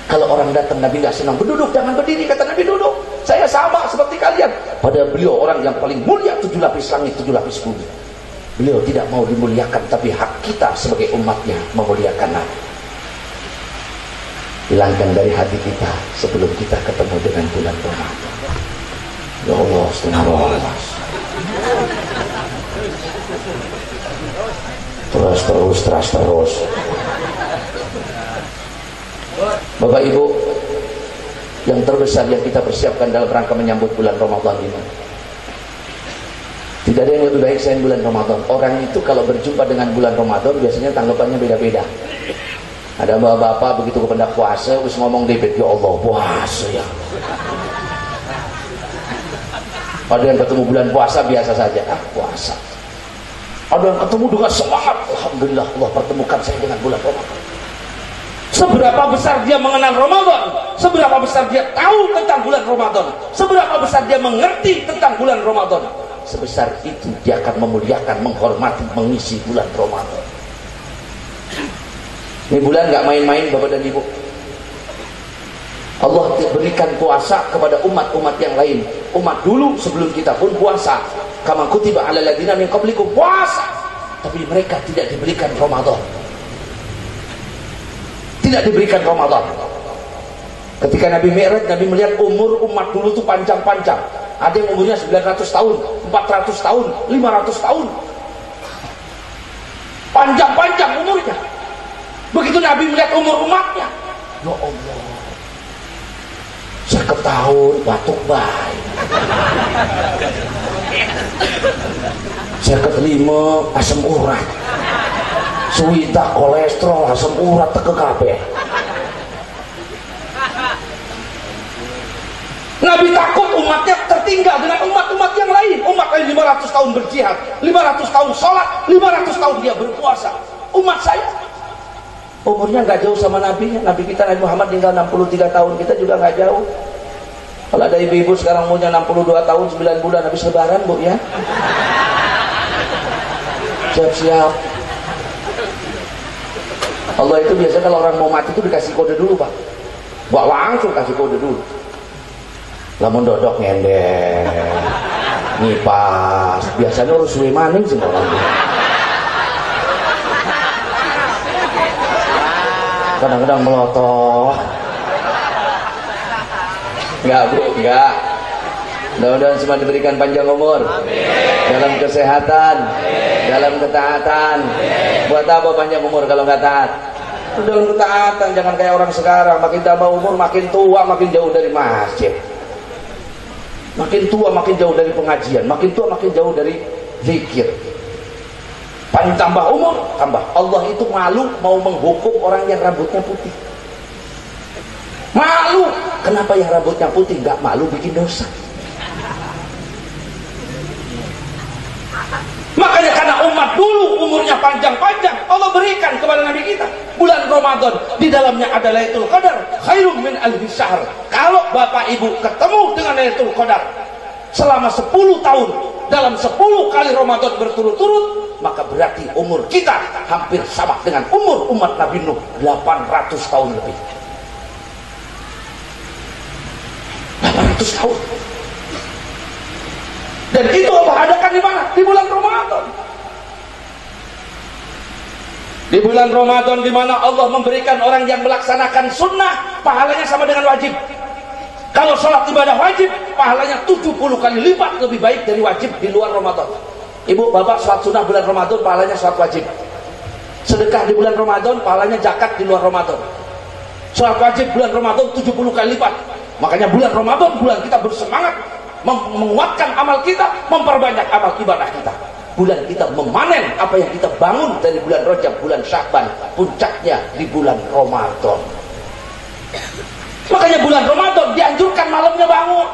Kalau orang datang Nabi gak senang, berduduk, jangan berdiri. Kata Nabi, duduk. Saya sama seperti kalian. Padahal beliau orang yang paling mulia, 7 lapis langit, 7 lapis bumi. Beliau tidak mau dimuliakan, tapi hak kita sebagai umatnya memuliakan Nabi. Hilangkan dari hati kita sebelum kita ketemu dengan bulan Ramadan. Ya Allah, astagfirullah. Terus. Bapak Ibu, yang terbesar yang kita persiapkan dalam rangka menyambut bulan Ramadan ini, tidak ada yang lebih baik selain bulan Ramadan. Orang itu kalau berjumpa dengan bulan Ramadan biasanya tanggapannya beda-beda. Ada bapak-bapak begitu kepada puasa terus ngomong debet, ya Allah puasa ya. Ada yang ketemu bulan puasa biasa saja, puasa. Ada yang ketemu dengan semangat, alhamdulillah Allah pertemukan saya dengan bulan Ramadan. Seberapa besar dia mengenal Ramadan, seberapa besar dia tahu tentang bulan Ramadan, seberapa besar dia mengerti tentang bulan Ramadan, sebesar itu dia akan memuliakan, menghormati, mengisi bulan Ramadan. Ini bulan gak main-main Bapak dan Ibu. Allah berikan puasa kepada umat-umat yang lain. Umat dulu sebelum kita pun puasa. Kama kutiba 'alal ladzina min qablikum, puasa. Tapi mereka tidak diberikan Ramadan. Tidak diberikan Ramadan. Ketika Nabi Mi'raj, Nabi melihat umur umat dulu itu panjang-panjang. Ada yang umurnya 900 tahun, 400 tahun, 500 tahun. Panjang-panjang umurnya. Begitu Nabi melihat umur umatnya, ya Allah, 1 tahun batuk baik, 5 asam urat, suwita kolesterol, asam urat teke kabeh. Nabi takut umatnya tertinggal dengan umat-umat yang lain. Umat lain 500 tahun berjihad, 500 tahun sholat, 500 tahun dia berpuasa. Umat saya umurnya nggak jauh sama Nabi. Nabi kita Nabi Muhammad tinggal 63 tahun, kita juga nggak jauh. Kalau ada ibu-ibu sekarang umurnya 62 tahun 9 bulan habis lebaran, Bu, ya siap-siap. Allah itu biasa kalau orang mau mati itu dikasih kode dulu, Pak. Wah, langsung kasih kode dulu. Lamun dodok ngendek, ngipas, biasanya urus suwe maning sih orang. Kadang-kadang melotoh. Enggak, Bu, enggak. Mudah-mudahan semua diberikan panjang umur. Amin. Dalam kesehatan, amin. Dalam ketaatan. Amin. Buat apa panjang umur kalau nggak taat? Dalam ketaatan, jangan kayak orang sekarang. Makin tambah umur, makin tua, makin jauh dari masjid. Makin tua, makin jauh dari pengajian. Makin tua, makin jauh dari zikir. Paling tambah umur, tambah. Allah itu malu mau menghukum orang yang rambutnya putih. Malu. Kenapa yang rambutnya putih? Nggak malu bikin dosa. Makanya karena umat dulu umurnya panjang-panjang, Allah berikan kepada Nabi kita bulan Ramadan, di dalamnya ada Lailatul Qadar khairum min alfi syahr. Kalau Bapak Ibu ketemu dengan Lailatul Qadar selama 10 tahun, dalam 10 kali Ramadan berturut-turut, maka berarti umur kita hampir sama dengan umur umat Nabi Nuh, 800 tahun lebih. 800 tahun. Dan itu Allah adakan di mana? Di bulan Ramadan. Di bulan Ramadan di mana Allah memberikan orang yang melaksanakan sunnah pahalanya sama dengan wajib. Kalau sholat ibadah wajib, pahalanya 70 kali lipat lebih baik dari wajib di luar Ramadan. Ibu, bapak sholat sunnah bulan Ramadan, pahalanya sholat wajib. Sedekah di bulan Ramadan, pahalanya zakat di luar Ramadan. Sholat wajib bulan Ramadan 70 kali lipat. Makanya bulan Ramadan, bulan kita bersemangat menguatkan amal kita, memperbanyak amal ibadah kita. Bulan kita memanen apa yang kita bangun dari bulan Rajab, bulan Sya'ban, puncaknya di bulan Ramadan. Makanya bulan Ramadan dianjurkan malamnya bangun.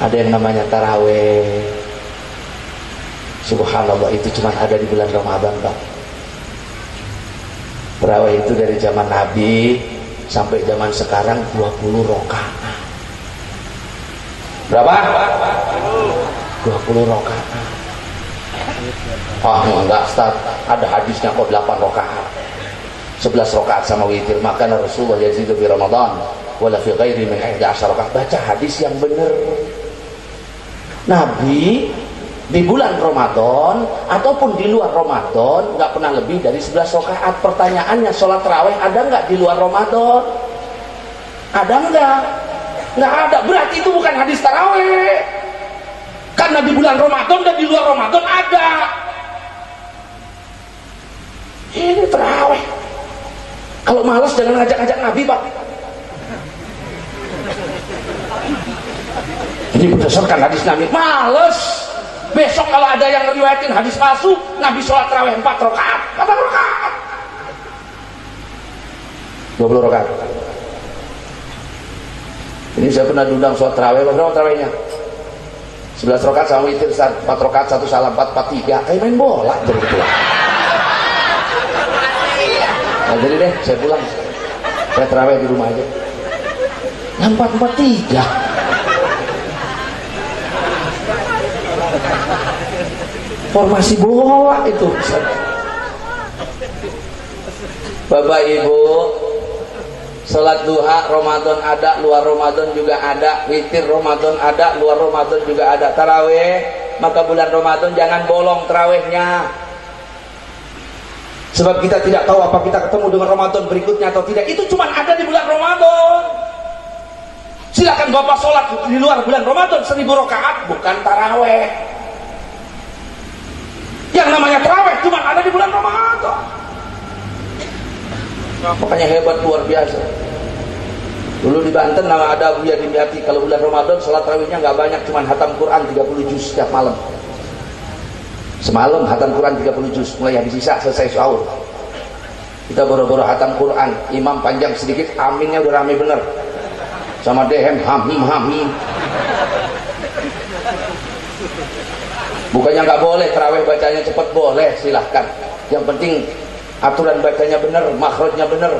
Ada yang namanya taraweh. Subhanallah, itu cuma ada di bulan Ramadan, Pak. Taraweh itu dari zaman Nabi sampai zaman sekarang 20 rakaat. Berapa? 20 rakaat. Enggak, Ustaz. Ada hadisnya kok 8 rakaat. 11 rakaat sama witir. Maka Rasulullah yazidu fi Ramadan wala fi ghairi min 11 rakaat. Baca hadis yang benar. Nabi di bulan Ramadan ataupun di luar Ramadan nggak pernah lebih dari 11 rakaat. Pertanyaannya, sholat tarawih ada nggak di luar Ramadan? Ada nggak? Nggak ada. Berarti itu bukan hadis tarawih. Karena di bulan Ramadan dan di luar Ramadan ada. Ini tarawih. Kalau malas jangan ngajak-ngajak Nabi, Pak. Ini berdasarkan hadis Nabi. Males. Besok kalau ada yang ngeriwayatin hadis palsu, Nabi sholat tarawih 4 rakaat. 4 rakaat. 20 rakaat. Ini saya pernah diundang sholat tarawih. Berapa tarawihnya? 11 rakaat sama witir, 4 rakaat, 1 salam, 4, 4, 3. Kayak main bola jadi gitu. Nah, jadi deh, saya pulang. Saya tarawih di rumah aja. 4, 4, 3. Formasi bola itu. Bapak Ibu, salat duha Ramadan ada, luar Ramadan juga ada. Witir Ramadan ada, luar Ramadan juga ada. Tarawih, maka bulan Ramadan jangan bolong tarawihnya. Sebab kita tidak tahu apa kita ketemu dengan Ramadan berikutnya atau tidak. Itu cuma ada di bulan Ramadan. Silakan Bapak sholat di luar bulan Ramadan 1000 rakaat, bukan tarawih. Yang namanya tarawih cuma ada di bulan Ramadan. Makanya hebat, luar biasa. Dulu di Banten nama ada Buya Dimyati, kalau bulan Ramadan sholat tarawihnya nggak banyak, cuma hatam Quran 30 juz setiap malam. Semalam hatam Quran 30 juz, mulai habis isya selesai sahur. Kita boro-boro hatam Quran, imam panjang sedikit, aminnya udah rame bener. Sama dehem ham. Bukannya nggak boleh tarawih bacanya cepat, boleh, silahkan. Yang penting aturan bacanya benar, makhrajnya benar.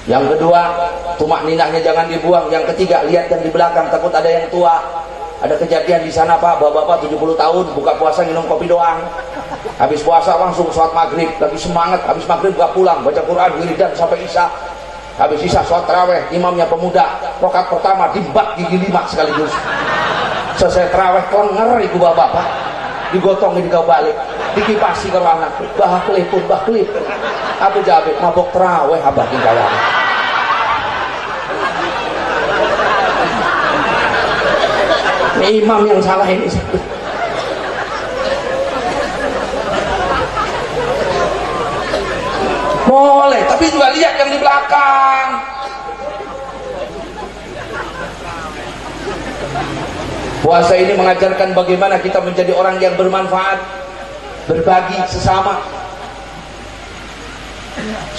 Yang kedua, tumak ninahnya jangan dibuang. Yang ketiga, lihat yang di belakang, takut ada yang tua. Ada kejadian di sana, Pak, bapak-bapak 70 tahun buka puasa minum kopi doang. Habis puasa langsung sholat maghrib, lagi semangat. Habis maghrib gak pulang, baca Quran wiridan sampai isya. Habis isya sholat tarawih, imamnya pemuda, rakaat pertama dibak gigi 5 sekaligus. Selesai tarawih klenger ibu bapak-bapak, digotongin kau balik, dikipasi ke anak, bah kelipun. Apa jabek mabok tarawih abah tinggalan. Ini imam yang salah ini. Boleh, tapi juga lihat yang di belakang. Puasa ini mengajarkan bagaimana kita menjadi orang yang bermanfaat, berbagi sesama.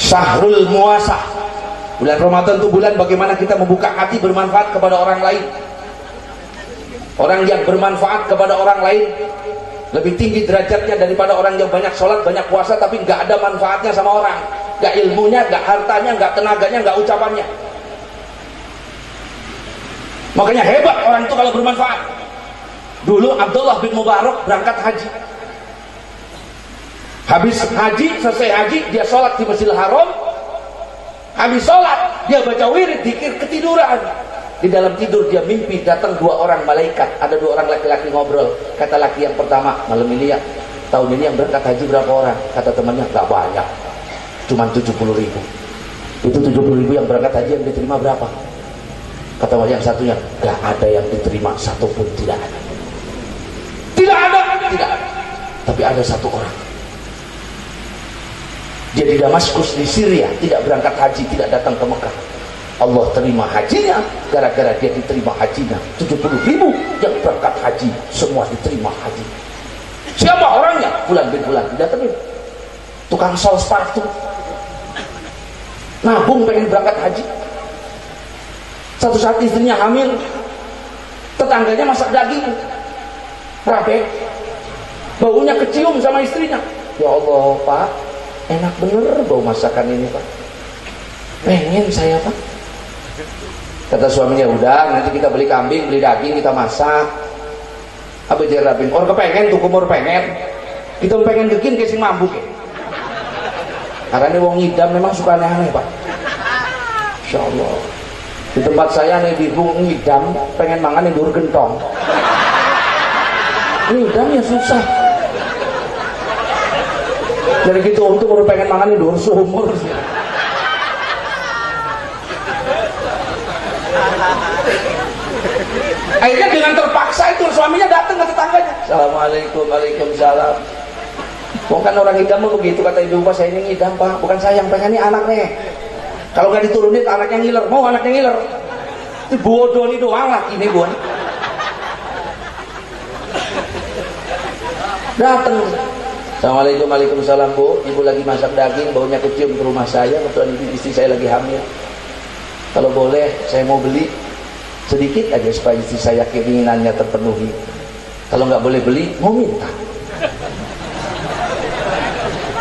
Syahrul Muasah, bulan Ramadan itu bulan bagaimana kita membuka hati bermanfaat kepada orang lain. Orang yang bermanfaat kepada orang lain lebih tinggi derajatnya daripada orang yang banyak sholat, banyak puasa tapi nggak ada manfaatnya sama orang, nggak ilmunya, nggak hartanya, nggak tenaganya, nggak ucapannya. Makanya hebat orang itu kalau bermanfaat. Dulu Abdullah bin Mubarak berangkat haji. Habis haji, selesai haji, dia sholat di Masjidil Haram. Habis sholat, dia baca wirid, dzikir, ketiduran. Di dalam tidur dia mimpi datang 2 orang malaikat. Ada 2 orang laki-laki ngobrol. Kata laki yang pertama, malam ini ya, tahun ini yang berangkat haji berapa orang? Kata temannya, gak banyak, cuma 70.000. Itu 70.000 yang berangkat haji, yang diterima berapa? Kata yang satunya, gak ada yang diterima, satupun tidak ada. Tapi ada satu orang, dia di Damaskus di Syria, tidak berangkat haji, tidak datang ke Mekah. Allah terima hajinya, gara-gara dia diterima hajinya. 70.000 yang berangkat haji, semua diterima haji. Siapa orangnya? Fulan bin Fulan. Didatengin tukang sol sepatu, nabung pengen berangkat haji. Satu saat istrinya hamil, tetangganya masak daging rabe, baunya kecium sama istrinya. Ya Allah Pak, enak bener bau masakan ini Pak, pengen saya Pak. Kata suaminya, udah nanti kita beli kambing, beli daging, kita masak. Apa jarabin? Orang kepengen tuh, kumur pengen. Kita pengen bikin kayak sing mabuk ya. Karena ini wong ngidam memang suka aneh-aneh Pak. Insya Allah. Di tempat saya nih bingung ngidam, pengen mangan yang dur gentong. Ngidam ya susah. Jadi gitu untuk baru pengen mangan yang dur sumur. Akhirnya dengan terpaksa itu suaminya datang ke tetangganya. Assalamualaikum, waalaikumsalam. Bukan orang ngidam begitu, kata ibu Pak, saya ini ngidam Pak, bukan saya yang pengen, ini anak nih. Kalau nggak diturunin anaknya ngiler, mau anaknya ngiler. Itu bodoh nih doang laki ini buan. Datang. Assalamualaikum, waalaikumsalam Bu, ibu lagi masak daging, baunya kecium ke rumah saya, kebetulan istri saya lagi hamil. Kalau boleh saya mau beli sedikit aja supaya istri saya keinginannya terpenuhi. Kalau nggak boleh beli, mau minta.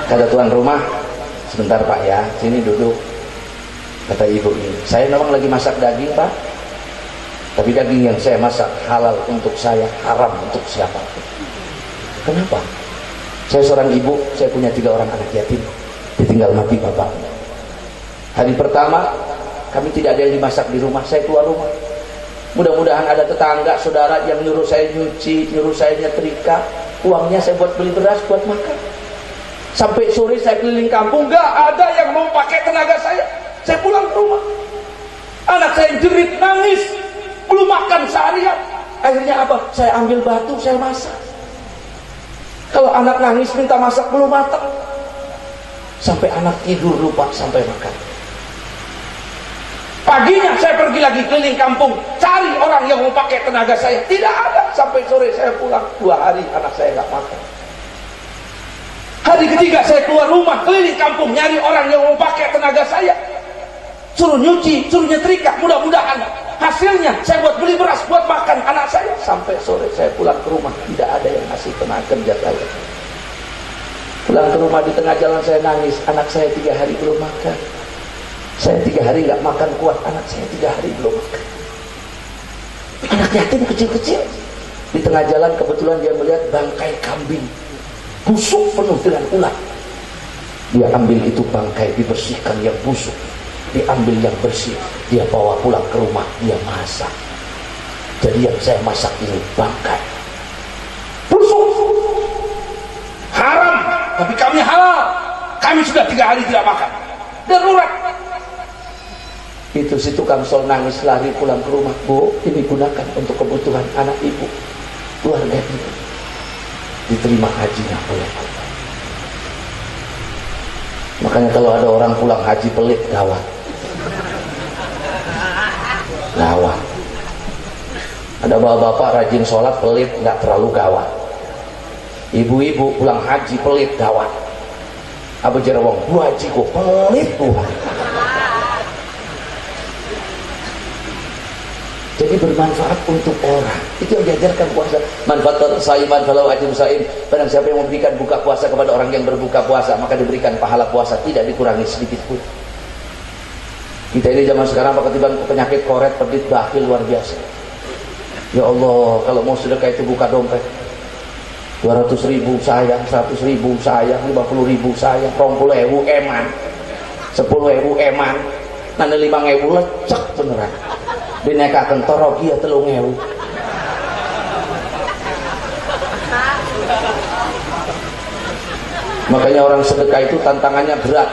Kata tuan rumah, sebentar Pak ya, sini duduk. Kata ibu ini, saya memang lagi masak daging Pak, tapi daging yang saya masak halal untuk saya, haram untuk siapa? Kenapa? Saya seorang ibu, saya punya 3 orang anak yatim, ditinggal mati bapaknya. Hari pertama kami tidak ada yang dimasak di rumah, saya keluar rumah. Mudah-mudahan ada tetangga, saudara yang nyuruh saya nyuci, nyuruh saya nyetrika, uangnya saya buat beli beras, buat makan. Sampai sore saya keliling kampung, gak ada yang mau pakai tenaga saya. Saya pulang ke rumah, anak saya jerit, nangis, belum makan seharian. Akhirnya apa? Saya ambil batu, saya masak. Kalau anak nangis minta masak belum matang, sampai anak tidur lupa sampai makan. Paginya saya pergi lagi keliling kampung, cari orang yang mau pakai tenaga saya, tidak ada. Sampai sore saya pulang, 2 hari anak saya nggak makan. Hari ketiga saya keluar rumah, keliling kampung, nyari orang yang mau pakai tenaga saya, suruh nyuci, suruh nyetrika. Mudah-mudahan hasilnya saya buat beli beras, buat makan anak saya. Sampai sore saya pulang ke rumah, tidak ada yang ngasih tenaga kerja saya. Pulang ke rumah, di tengah jalan saya nangis, anak saya 3 hari belum makan. Saya 3 hari nggak makan kuat, anak saya 3 hari belum makan. Anak yatim kecil-kecil. Di tengah jalan kebetulan dia melihat bangkai kambing busuk penuh dengan ulat. Dia ambil itu bangkai, dibersihkan yang busuk, diambil yang bersih, dia bawa pulang ke rumah, dia masak. Jadi yang saya masak ini bangkai busuk, haram, tapi kami halal. Kami sudah 3 hari tidak makan, darurat. Itu si tukang sol nangis lari pulang ke rumah. Bu, ini gunakan untuk kebutuhan anak ibu, keluarga ibu. Diterima hajinya oleh Allah. Makanya kalau ada orang pulang haji pelit, gawat. Gawat. Ada bapak-bapak rajin sholat pelit, nggak terlalu gawat. Ibu-ibu pulang haji pelit, gawat. Abu Jarawang, Bu haji kok pelit Tuhan. Jadi bermanfaat untuk orang. Itu yang diajarkan puasa. Manfaat saiman falau ajrun saim. Barang siapa yang memberikan buka puasa kepada orang yang berbuka puasa, maka diberikan pahala puasa, tidak dikurangi sedikit pun. Kita ini zaman sekarang ketiban penyakit koret, pedit, bakhil luar biasa. Ya Allah, kalau mau sedekah itu buka dompet. 200.000 sayang, 100.000 sayang, 50.000 sayang, 20.000 eman, 10.000 eman, nanti 5.000 lecek beneran. Dinekakan torogia 3.000. Makanya orang sedekah itu tantangannya berat.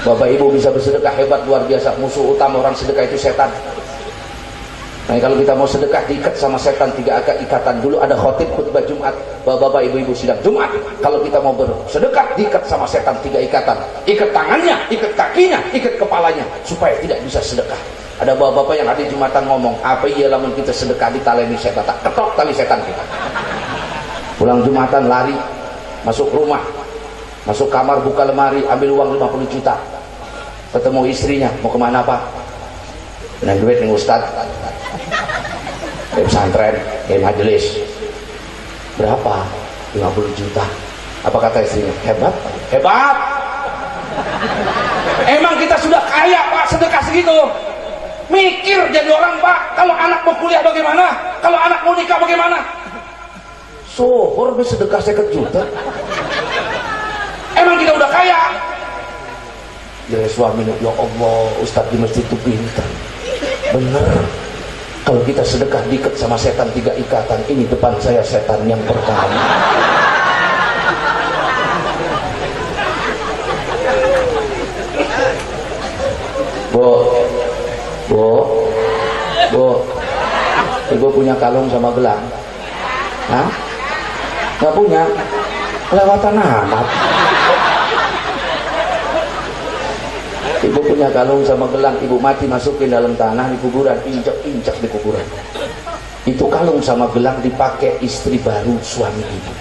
Bapak ibu bisa bersedekah hebat luar biasa. Musuh utama orang sedekah itu setan. Nah, kalau kita mau sedekah diikat sama setan 3 ikatan. Dulu ada khotib khutbah Jumat, bapak-bapak ibu-ibu sidang Jumat. Kalau kita mau bersedekah diikat sama setan 3 ikatan. Ikat tangannya, ikat kakinya, ikat kepalanya supaya tidak bisa sedekah. Ada bapak-bapak yang ada Jumatan ngomong, apa iya lamun kita sedekah ditaleni setan, tak ketok tali setan kita. Pulang Jumatan lari masuk rumah, masuk kamar, buka lemari, ambil uang 50 juta. Ketemu istrinya, mau kemana Pak? Nah, duit nih Ustad, pesantren, majelis. Berapa? 50 juta. Apa kata istrinya? Hebat, hebat. Emang kita sudah kaya Pak, sedekah segitu. Mikir jadi orang Pak, kalau anak mau kuliah bagaimana? Kalau anak mau nikah bagaimana? Sohor bersedekah 50 juta. Emang kita udah kaya? Ya suaminya, ya Allah, Ustaz di masjid itu pintar. Bener. Kalau kita sedekah diikat sama setan 3 ikatan. Ini depan saya setan yang pertama. Bu, ibu punya kalung sama gelang? Hah? Gak punya? Kelewatan amat. Ibu punya kalung sama gelang, ibu mati masukin dalam tanah di kuburan, injak-injak di kuburan. Itu kalung sama gelang dipakai istri baru suami ibu.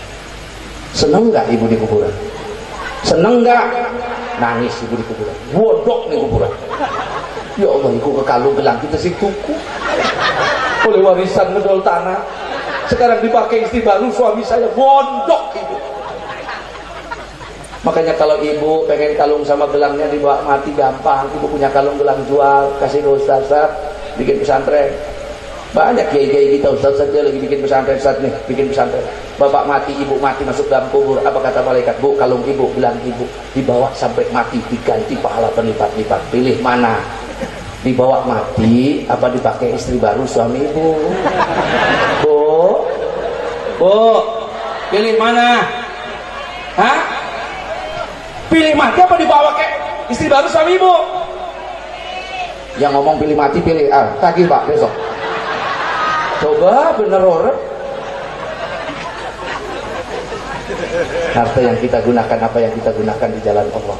Seneng nggak ibu di kuburan? Seneng nggak? Nangis ibu di kuburan. Bodok nih kuburan. Ya Allah, ibu ke kalung gelang kita sih tuku. Oleh warisan ngedol tanah. Sekarang dipakai istri baru suami saya, bodok ibu. Makanya kalau ibu pengen kalung sama gelangnya dibawa mati gampang. Ibu punya kalung gelang jual, kasih ke Ustaz, bikin pesantren. Banyak kiai-kiai kita, Ustaz saja lagi bikin pesantren, Ustaz nih, bikin pesantren. Bapak mati, ibu mati, masuk dalam kubur. Apa kata malaikat? Bu, kalung ibu, gelang ibu dibawa sampai mati, diganti pahala berlipat-lipat. Pilih mana? Dibawa mati, apa dipakai istri baru suami ibu? Bu, pilih mana? Hah? Pilih mati apa dibawa ke istri baru suami ibu? Yang ngomong pilih mati pilih tagih Pak besok. Coba bener orang. Harta yang kita gunakan, apa yang kita gunakan di jalan Allah,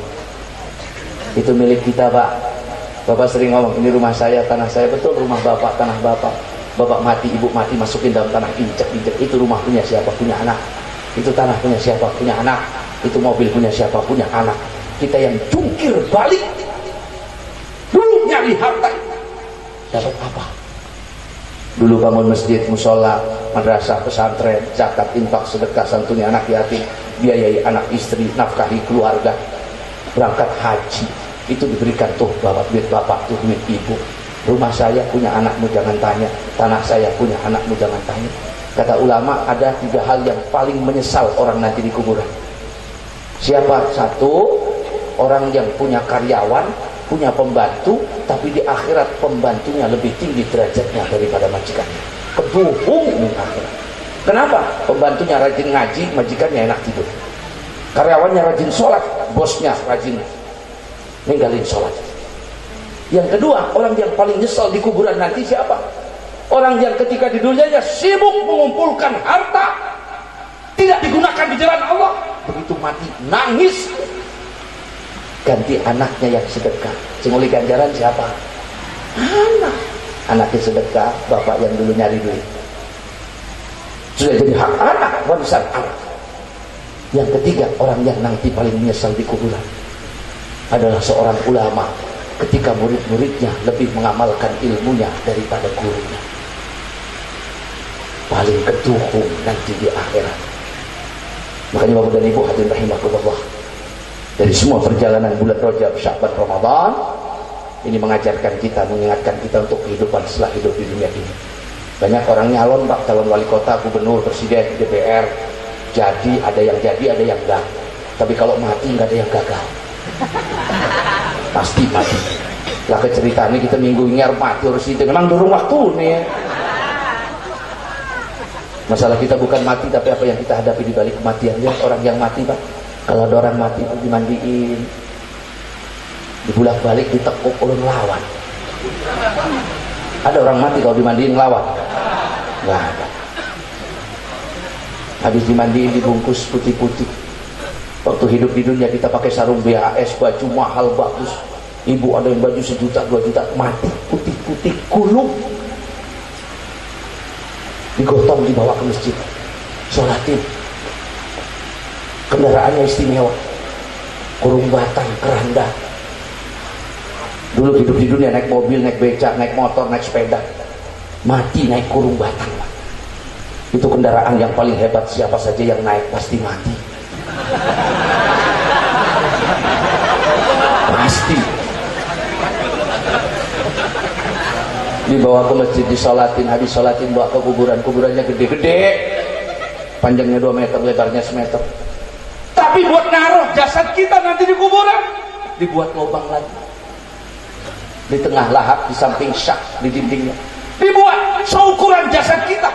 itu milik kita Pak. Bapak sering ngomong, ini rumah saya, tanah saya. Betul, rumah Bapak, tanah Bapak. Bapak mati, ibu mati, masukin dalam tanah, injek-injek. Itu rumah punya siapa? Punya anak. Itu tanah punya siapa? Punya anak. Itu mobil punya siapa? Punya anak. Kita yang jungkir balik dulu nyari harta, dapat apa? Dulu bangun masjid, musola, madrasah, pesantren, zakat, infak, sedekah, santuni anak yatim, biayai anak istri, nafkahi keluarga, berangkat haji, itu diberikan tuh bapak, duit bapak, tuh duit ibu. Rumah saya punya anakmu jangan tanya, tanah saya punya anakmu jangan tanya. Kata ulama, ada 3 hal yang paling menyesal orang nanti di kuburan. Siapa? 1, orang yang punya karyawan, punya pembantu, tapi di akhirat pembantunya lebih tinggi derajatnya daripada majikannya. Kebuhung di akhirat. Kenapa? Pembantunya rajin ngaji, majikannya enak tidur. Karyawannya rajin sholat, bosnya rajin ninggalin sholat. Yang kedua, orang yang paling nyesal di kuburan nanti siapa? Orang yang ketika di dunianya sibuk mengumpulkan harta, tidak digunakan di jalan Allah, begitu mati nangis, ganti anaknya yang sedekah. Cenguli ganjaran siapa? Anaknya sedekah, bapak yang dulu nyari duit sudah jadi hak anak, warisan anak. Yang ketiga, orang yang nanti paling menyesal di kuburan adalah seorang ulama ketika murid-muridnya lebih mengamalkan ilmunya daripada gurunya. Paling keduhung nanti di akhirat. Makanya Bapak dan Ibu hadirin rahimakumullah, dari semua perjalanan bulan Rajab, Sya'ban, Ramadan ini mengajarkan kita, mengingatkan kita untuk kehidupan setelah hidup di dunia ini. Banyak orang nyalon Pak, calon wali kota, gubernur, presiden, DPR, jadi ada yang jadi, ada yang enggak. Tapi kalau mati nggak ada yang gagal, pasti mati. Lah keceritanya kita minggu ini mati harus itu, memang durung waktu nih. Masalah kita bukan mati, tapi apa yang kita hadapi di balik kematian. Lihat orang yang mati Pak, kalau ada orang mati dimandiin, dibulak-balik, ditekuk oleh lawan. Ada orang mati kalau dimandiin ngelawat? Nggak ada. Habis dimandiin dibungkus putih-putih. Waktu hidup di dunia kita pakai sarung BHS, baju mahal bagus. Ibu ada yang baju 1 juta 2 juta, mati putih-putih kulung, digotong dibawa ke masjid, sholatin. Kendaraannya istimewa, kurung batang, keranda. Dulu hidup di dunia naik mobil, naik becak, naik motor, naik sepeda. Mati naik kurung batang. Itu kendaraan yang paling hebat, siapa saja yang naik pasti mati. Pasti. Dibawa ke masjid, disolatin, habis sholatin bawa ke kuburan. Kuburannya gede-gede, panjangnya 2 meter, lebarnya 1 meter. Tapi buat naruh jasad kita nanti di kuburan, dibuat lubang lagi di tengah lahap, di samping syak, di dindingnya dibuat seukuran jasad kita.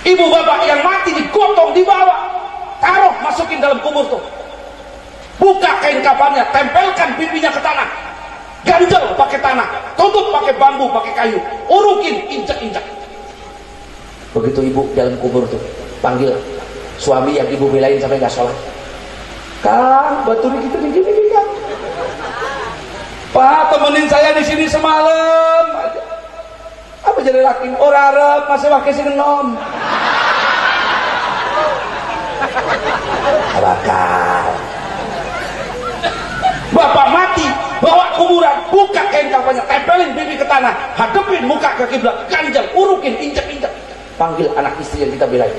Ibu bapak yang mati digotong, dibawa, taruh, masukin dalam kubur tuh. Buka kain kafannya, tempelkan pipinya ke tanah, ganjel pakai tanah, tutup pakai bambu, pakai kayu, urukin, injak-injak. Begitu ibu dalam kubur tuh, panggil suami yang ibu belain sampai nggak sholat. Kang, batu kita di sini Kang. Pak, temenin saya di sini semalam. Apa jadi laki? Orang Arab masih pakai sinom. Bakal. Bapak mati, bawa kuburan, buka kain kafannya, tempelin pipi ke tanah, hadepin muka ke kiblat, ganjal, urukin, injak-injak. Panggil anak istri yang kita belain.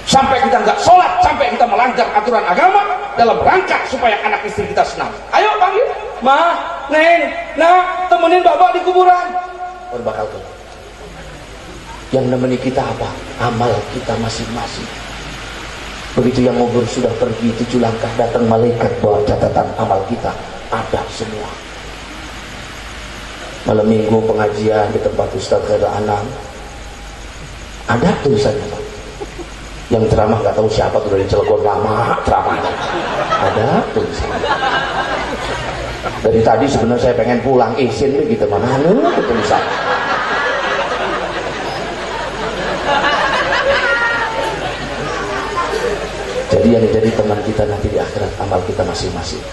Sampai kita nggak sholat, sampai kita melanggar aturan agama dalam rangka supaya anak istri kita senang. Ayo panggil, Ma, Neng, Nak, temenin bapak di kuburan. Orang bakal tuh. Yang nemeni kita apa? Amal kita masing-masing. Begitu yang ngubur sudah pergi 7 langkah, datang malaikat bawa catatan amal kita, ada semua. Malam minggu pengajian di tempat Ustaz Khairul Anam, ada tulisannya Pak. Yang ceramah nggak tahu siapa tuh, dari Cilegon lama ceramahnya. Ada tulisannya. Dari tadi sebenarnya saya pengen pulang izin nih gitu, mana tulisan. Jadi yang jadi teman kita nanti di akhirat amal kita masing-masing.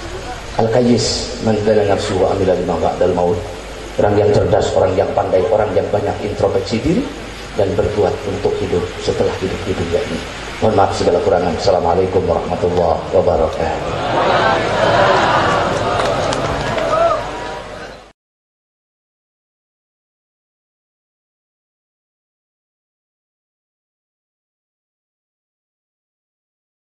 Al-Qayyis man dana nafsu wa amila lima ba'dal maut. Orang yang cerdas, orang yang pandai, orang yang banyak introspeksi diri dan berbuat untuk hidup setelah hidup di dunia ini. Mohon maaf segala kurangan. Assalamualaikum warahmatullahi wabarakatuh.